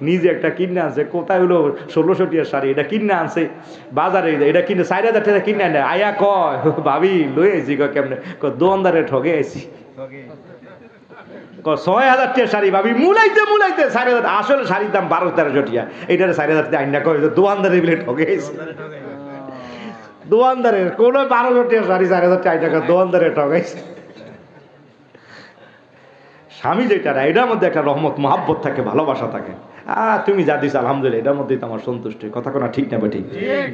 নিজে একটা কিনে আনছে, কোথায় হলো 1600 টাকার শাড়ি, এটা কিনে আনছে বাজারে, এটা কিনে 4000 টাকা কিনে আনে। আয়া কয় ভাবি লই আইছি, কেমনে দোকানদারে ঠগে আইছি। 6000 টাকা শাড়ি ভাবি মুলাইতে 4000। আসলে শাড়ির দাম 12-1300 টাকা, এইটার 4000 টাকা আইনা কয় দোকানদারে বলে ঠগে আইছি। দোকানদারের কোনো 1200 টাকা শাড়ি 4000 টাকা দোকানদারে ঠগাইছে। স্বামী যেটা, এটার মধ্যে একটা রহমত মহাব্বত থাকে, ভালোবাসা থাকে। তুমি যা দিস আলহামদুলিল্লাহ, এটার মধ্যেই তো আমার সন্তুষ্টি। কথা কোনা ঠিক না? ঠিক।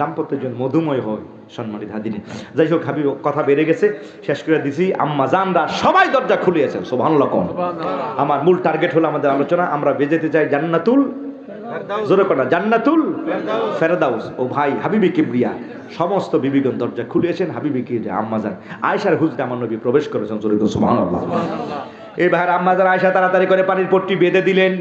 দাম্পত্যের জন্য মধুময় হয়। সম্মানিত হাজির, যাই হোক হাবিব, কথা বেড়ে গেছে, শেষ করে দিছি। আম্মা জানরা সবাই দরজা খুলিয়েছেন। সুবহানাল্লাহ। আমার মূল টার্গেট হলো আমাদের আলোচনা, আমরা বেজেতে চাই জান্নাতুল জোরে কোনা জান্নাতুল ফেরদাউস। ও ভাই হাবিবি কিবরিয়া সমস্ত বিবিগণ দরজা খুলেছেন, হাবিবি কিবরিয়া আম্মাজান আয়েশার হুজরে আমার নবী প্রবেশ করেছেন। জোরে কোনা সুবহানাল্লাহ। এই ভাইয়ের আম্মাজান আয়েশা তাড়াতাড়ি করে পানির পট্টি বেঁধে দিলেন।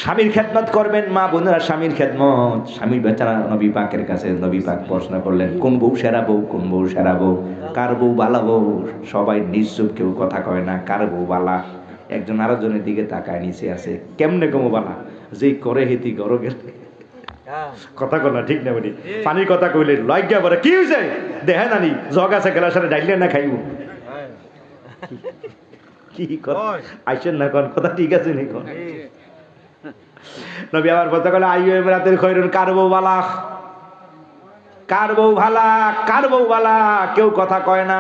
স্বামীর খেদমত করবেন মা বোনেরা, স্বামীর খেদমত। স্বামী বেচারা নবী পাকের কাছে, নবী পাক প্রশ্ন করলেন কোন বউ সেরা বউ, কোন বউ সেরা বউ, কার বউ বালা বউ? সবাই নিশ্চুপ, কেউ কথা কয় না। কার বউ বালা? একজন আরেকজনের দিকে তাকায়, নিচে আছে। কেমনে কমো বালা? যেই করে হেতি গরো গেলে কথা কর না, ঠিক না বলি? পানির কথা কইলে লজ্ঞা বলে কি হয়েছে দেখে নানি জগ আছে গেলার সাথে ডাইলে না খাইব কি আইসেন না কোন কথা ঠিক আছে নি কোন নবী আবার কথা কইলে আইয়ো ইমরাতের খৈরুন, কার বউ বালা, কার বউ ভালা, কার বউ বালা? কেউ কথা কয় না।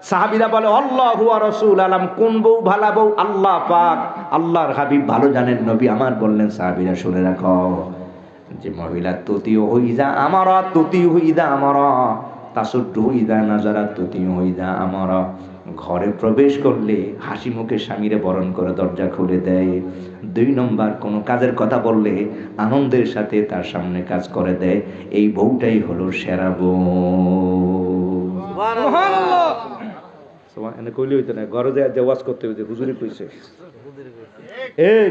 সাহাবীরা বলে আল্লাহু ওয়া রাসূল আলাম, কোন বউ ভালা বউ? আল্লাহ পাক আল্লাহর হাবিব ভালো জানেন। নবী আমার বললেন সাহাবীরা শুনে রাখো যে মহিলা তুতিও হইজা আমারা, তুতিও হইজা আমারা, তাসুদ্দু হইজা নাজারা, তুতিও হইজা আমারা। ঘরে প্রবেশ করলে হাসি মুখে স্বামীরে বরণ করে দরজা খুলে দেয়। 2 নম্বর কোনো কাজের কথা বললে আনন্দের সাথে তার সামনে কাজ করে দেয়। এই বউটাই হলো সেরা বউ। সুবহানাল্লাহ। এনে কইলে হইতো না, ঘরে যে ওয়াজ করতে হইতো হুজুরি কইছে।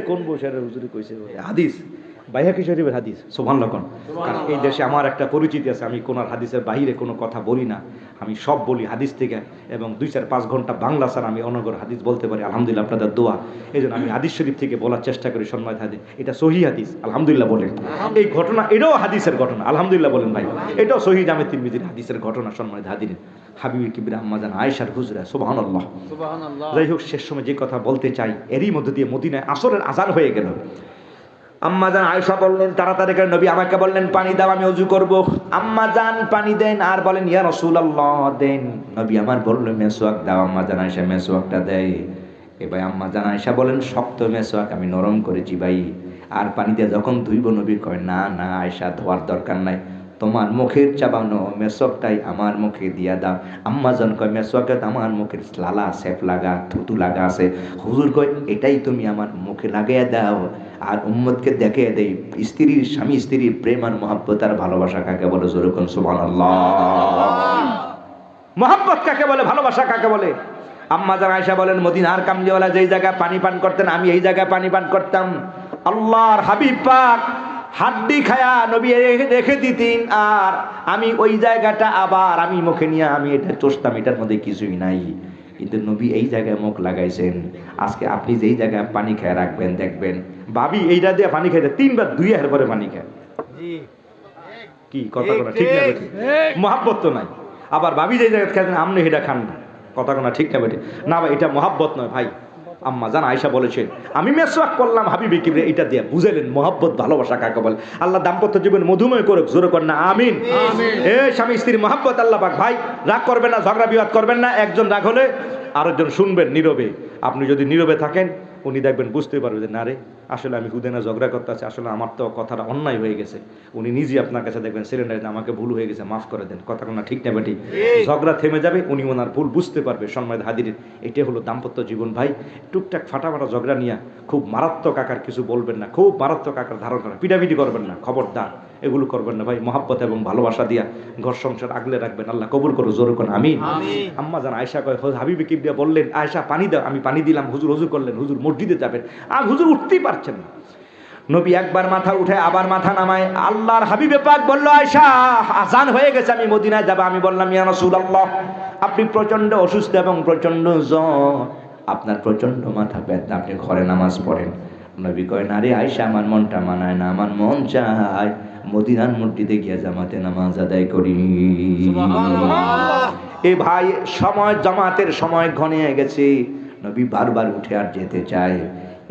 কোন বউ সেরা? হুজুরি কইছে। হাদিস বাইহাকি শরীফের হাদিস। সুবহানাল্লাহ। কারণ এই দেশে আমার একটা পরিচিতি আছে, আমি কোন হাদিসের বাহিরে কোনো কথা বলি না, আমি সব বলি হাদিস থেকে। এবং 2-4-5 ঘন্টা বাংলা ছাড়া আমি অনগর হাদিস বলতে পারি, আলহামদুলিল্লাহ আপনাদের দোয়া। এই জন্য আমি হাদিস শরীফ থেকে বলার চেষ্টা করি। সম্মানিত হাদিস, এটা সহিহ হাদিস, আলহামদুলিল্লাহ বলেন। এই ঘটনা এটাও হাদিসের ঘটনা, আলহামদুলিল্লাহ বলেন ভাই। এটাও সহিহ জামে তিরমিজির হাদিসের ঘটনা। সম্মানিত হাদিস, হাবিবি কিবরিয়া আম্মাজান আয়েশার হুজরা। সুবহানাল্লাহ। যাই হোক, শেষ সময় যে কথা বলতে চাই, এরই মধ্যে দিয়ে মদিনায় আসরের আযান হয়ে গেল। আম্মাজান আয়েশা বললেন তাড়াতাড়ি করে নবী আমাকে বললেন পানি দাও, আমি ওযু করব। আম্মাজান পানি দেন আর বলেন ইয়া রাসূলুল্লাহ দেন। নবী আমার বললেন মেসওয়াক দাও। আম্মাজান আয়েশা মেসওয়াকটা দেয়। ভাই আম্মাজান আয়েশা বলেন শক্ত মেসওয়াক আমি নরম করেছি ভাই। আর পানি দিয়ে যখন ধুইব নবী কয় না না আয়েশা ধোয়ার দরকার নাই, তোমার মুখের চাবানো মেসওয়াকটাই আমার মুখে দিয়া দাও। আম্মাজান কয় মেসওয়াকে আমার মুখের লালা সেফ লাগা থুতু লাগা আছে। হুজুর কয় এটাই তুমি আমার মুখে লাগাইয়া দাও। আর উম্মতকে দেখিয়ে দেই স্ত্রীর, স্বামী স্ত্রীর প্রেম আর মহব্বত আর ভালোবাসা কাকে বলে। জোরে কোন সুবহানাল্লাহ। মহব্বত কাকে বলে, ভালোবাসা কাকে বলে? আম্মাজান আয়েশা বলেন মদিনার কামলিওয়ালা যেই জায়গায় পানি পান করতেন আমি এই জায়গায় পানি পান করতাম। আল্লাহর হাবিব পাক হাড্ডি খায়া নবী রেখে দিতেন, আর আমি ওই জায়গাটা আবার আমি মুখে নিয়ে আমি এটা চষতাম, এটার মধ্যে কিছুই নাই। কিন্তু নবী এই জায়গায় মুখ লাগাইছেন। আজকে আপনি যেই জায়গায় পানি খেয়ে রাখবেন দেখবেন ভাবি এইটা দিয়ে পানি খাইতে 3 বার ধুয়ে এর পরে পানি খায়। কি কথা কোনা ঠিক না বেঠিক? মহব্বত তো নাই। আবার ভাবি যেই জায়গায় খাইতেন আপনি এটা খান না, কথা কোনা ঠিক না বেঠিক? না ভাই এটা মহব্বত নয় ভাই। আম্মাজান আয়েশা বলেছেন আমি মেসওয়াক করলাম হাবিবি কিবরিয়া, এটা দিয়ে বুঝাইলেন মহব্বত ভালোবাসা কাকে বলে। আল্লাহ দাম্পত্য জীবন মধুময় করুক, জোরে কর না আমিন। স্বামী স্ত্রীর মহব্বত আল্লাহ পাক। ভাই রাগ করবেন না, ঝগড়া বিবাদ করবেন না। একজন রাগ হলে আরেকজন শুনবেন নীরবে। আপনি যদি নীরবে থাকেন উনি দেখবেন বুঝতে পারবে যে না রে আসলে আমি হুদেনা ঝগড়া করতে আছি, আসলে আমার তো কথাটা অন্যায় হয়ে গেছে। উনি নিজে আপনার কাছে দেখবেন সিলিন্ডার আমাকে ভুল হয়ে গেছে, মাফ করে দেন। কথা কোনা ঠিক না বেটি? ঝগড়া থেমে যাবে, উনি ওনার ভুল বুঝতে পারবে। সম্মানিত হাজিরিন, এটাই হলো দাম্পত্য জীবন ভাই। টুকটাক ফাটাফাটা ঝগড়া নিয়ে খুব মারাত্মক আকার কিছু বলবেন না, খুব মারাত্মক আকার ধারণ করেন, পিটাপিটি করবেন না, খবরদার এগুলো করবেন না ভাই। মহব্বত এবং ভালোবাসা দিয়া ঘর সংসার আগলে রাখবেন। আল্লাহ কবুল করো, জোরে কোন আমিন। আম্মাজান আয়েশা কয় হাবিবি কিবরিয়া বললেন আয়েশা পানি দাও, আমি পানি দিলাম। হুজুর ওযু করলেন, হুজুর মসজিদে যাবেন, আর হুজুর উঠতেই পারছেন না। নবী একবার মাথা উঠে আবার মাথা নামায়। আল্লাহর হাবিবে পাক বলল আয়েশা আযান হয়ে গেছে, আমি মদিনায় যাব। আমি বললাম ইয়া রাসূলুল্লাহ আপনি প্রচন্ড অসুস্থ এবং প্রচন্ড জ্বর, আপনার প্রচন্ড মাথা ব্যথা, আপনি ঘরে নামাজ পড়েন। নবী কয় না রে আয়েশা আমার মনটা মানায় না, আমার মন চায় মদিনার মসজিদে গিয়ে জামাতে নামাজ আদায় করি। এ ভাই সময় জামাতের সময় ঘনিয়ে গেছে, নবী বারবার উঠে আর যেতে চায়।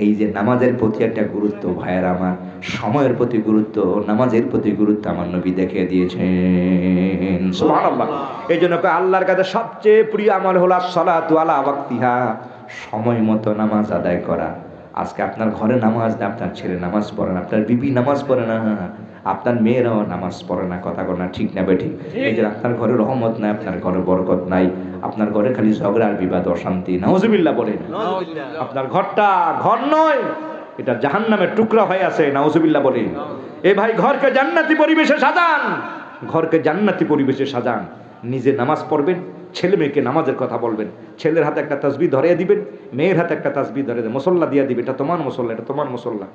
এই যে নামাজের প্রতি একটা গুরুত্ব ভাইয়ের আমার, সময়ের প্রতি গুরুত্ব, নামাজের প্রতি গুরুত্ব আমার নবী দেখিয়ে দিয়েছেন। সুবহানাল্লাহ। এই জন্য আল্লাহর কাছে সবচেয়ে প্রিয় আমল হলো সালাতু আলা ওয়াক্তিহা, সময় মতো নামাজ আদায় করা। আজকে আপনার ঘরে নামাজ না, আপনার ছেলে নামাজ পড়ে না, আপনার বিবি নামাজ পড়ে না, আপনার মেয়েরাও নামাজ পড়ে না, কথা বলে না ঠিক না বেঠিক? এই যে আপনার ঘরে রহমত নাই, আপনার ঘরে বরকত নাই, আপনার ঘরে খালি ঝগড়া আর বিবাদ অশান্তি। নাউজুবিল্লাহ বলেন। আপনার ঘরটা ঘর নয়, এটা জাহান্নামের টুকরা হয়ে আছে, নাউজুবিল্লাহ বলি। এ ভাই, ঘরকে জান্নাতি পরিবেশে সাজান, ঘরকে জান্নাতি পরিবেশে সাজান। নিজে নামাজ পড়বেন, ছেলে মেয়েকে নামাজের কথা বলবেন, ছেলের হাতে একটা তাসবিহ ধরিয়ে দিবেন, মেয়ের হাতে একটা তাসবিহ ধরে দেবেন, মুসল্লা দিয়ে দিবে, এটা তোমার মুসল্লা, এটা তোমার মুসল্লা।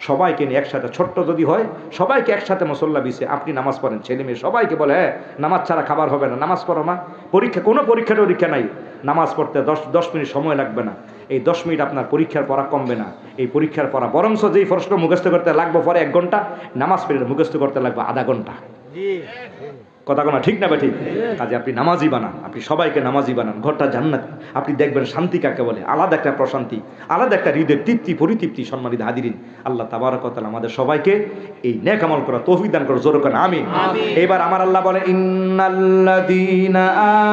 সবাইকে নিয়ে একসাথে, ছোট্ট যদি হয় সবাইকে একসাথে মুসল্লা বিছে আপনি নামাজ পড়েন, ছেলে মেয়ে সবাইকে বলে, হ্যাঁ নামাজ ছাড়া খাবার হবে না, নামাজ পড়ো না। পরীক্ষা, কোনো পরীক্ষা নাই, নামাজ পড়তে 10 মিনিট সময় লাগবে না। এই 10 মিনিট আপনার পরীক্ষার পড়া কমবে না, এই পরীক্ষার পড়া বরংস যেই প্রশ্ন মুখস্থ করতে লাগবে পরে 1 ঘন্টা, নামাজ পড়ে মুখস্থ করতে লাগবে আধা ঘন্টা। কথা কোনা ঠিক না ঠিক? কাজে আপনি নামাজি বানান, আপনি সবাইকে নামাজি বানান, ঘরটা জান্নাত। আপনি দেখবেন শান্তি কাকে বলে, আলাদা একটা প্রশান্তি, আলাদা একটা হৃদয়ের তৃপ্তি, পরিতৃপ্তি। সম্মানিত হাজিরিন, আল্লাহ তাবারক ওয়া তাআলা আমাদের সবাইকে এই নেক আমল করা তৌফিক দান করে, জোরে করে আমিন। এবার আমার আল্লাহ বলেন, ইন্নাল্লাযীনা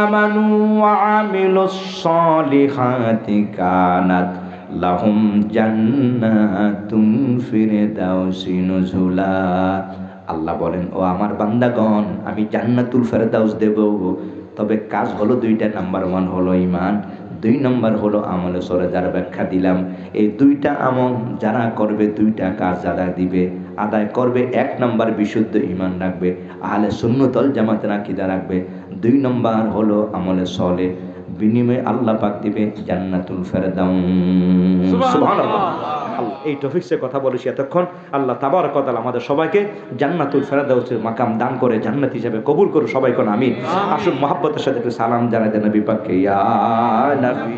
আমানু ওয়া আমিলুস সলিহাতি কানাত লাহুম জান্নাতুন ফিরদাউসি নুজুলা। আল্লাহ বলেন, ও আমার বান্দাগণ, আমি জান্নাতুল ফেরদাউস দেব, তবে কাজ হলো 2টা। নাম্বার 1 হলো ঈমান, 2 নম্বর হলো আমলে সরে, যার ব্যাখ্যা দিলাম। এই 2টা আমল যারা করবে, 2টা কাজ যারা দিবে, আদায় করবে, 1 নম্বর বিশুদ্ধ ঈমান রাখবে, আহলে সুন্নাত ওয়াল জামাতের আকীদা রাখবে, 2 নম্বর হলো আমলে সলে, বিনিময়ে আল্লাহ পাক দিবে জান্নাতুল ফেরদাউস। সুবহানাল্লাহ। এই টপিকসে কথা বলেছি এতক্ষণ। আল্লাহ তাবারক ওয়া তাআলা আমাদের সবাইকে জান্নাতুল ফেরদাউসের মাকাম দান করে জান্নাত হিসেবে কবুল করুন, সবাই কোন আমিন। আসুন মহব্বতের সাথে একটু সালাম জানাই দেন নবী পাককে, ইয়া নবী।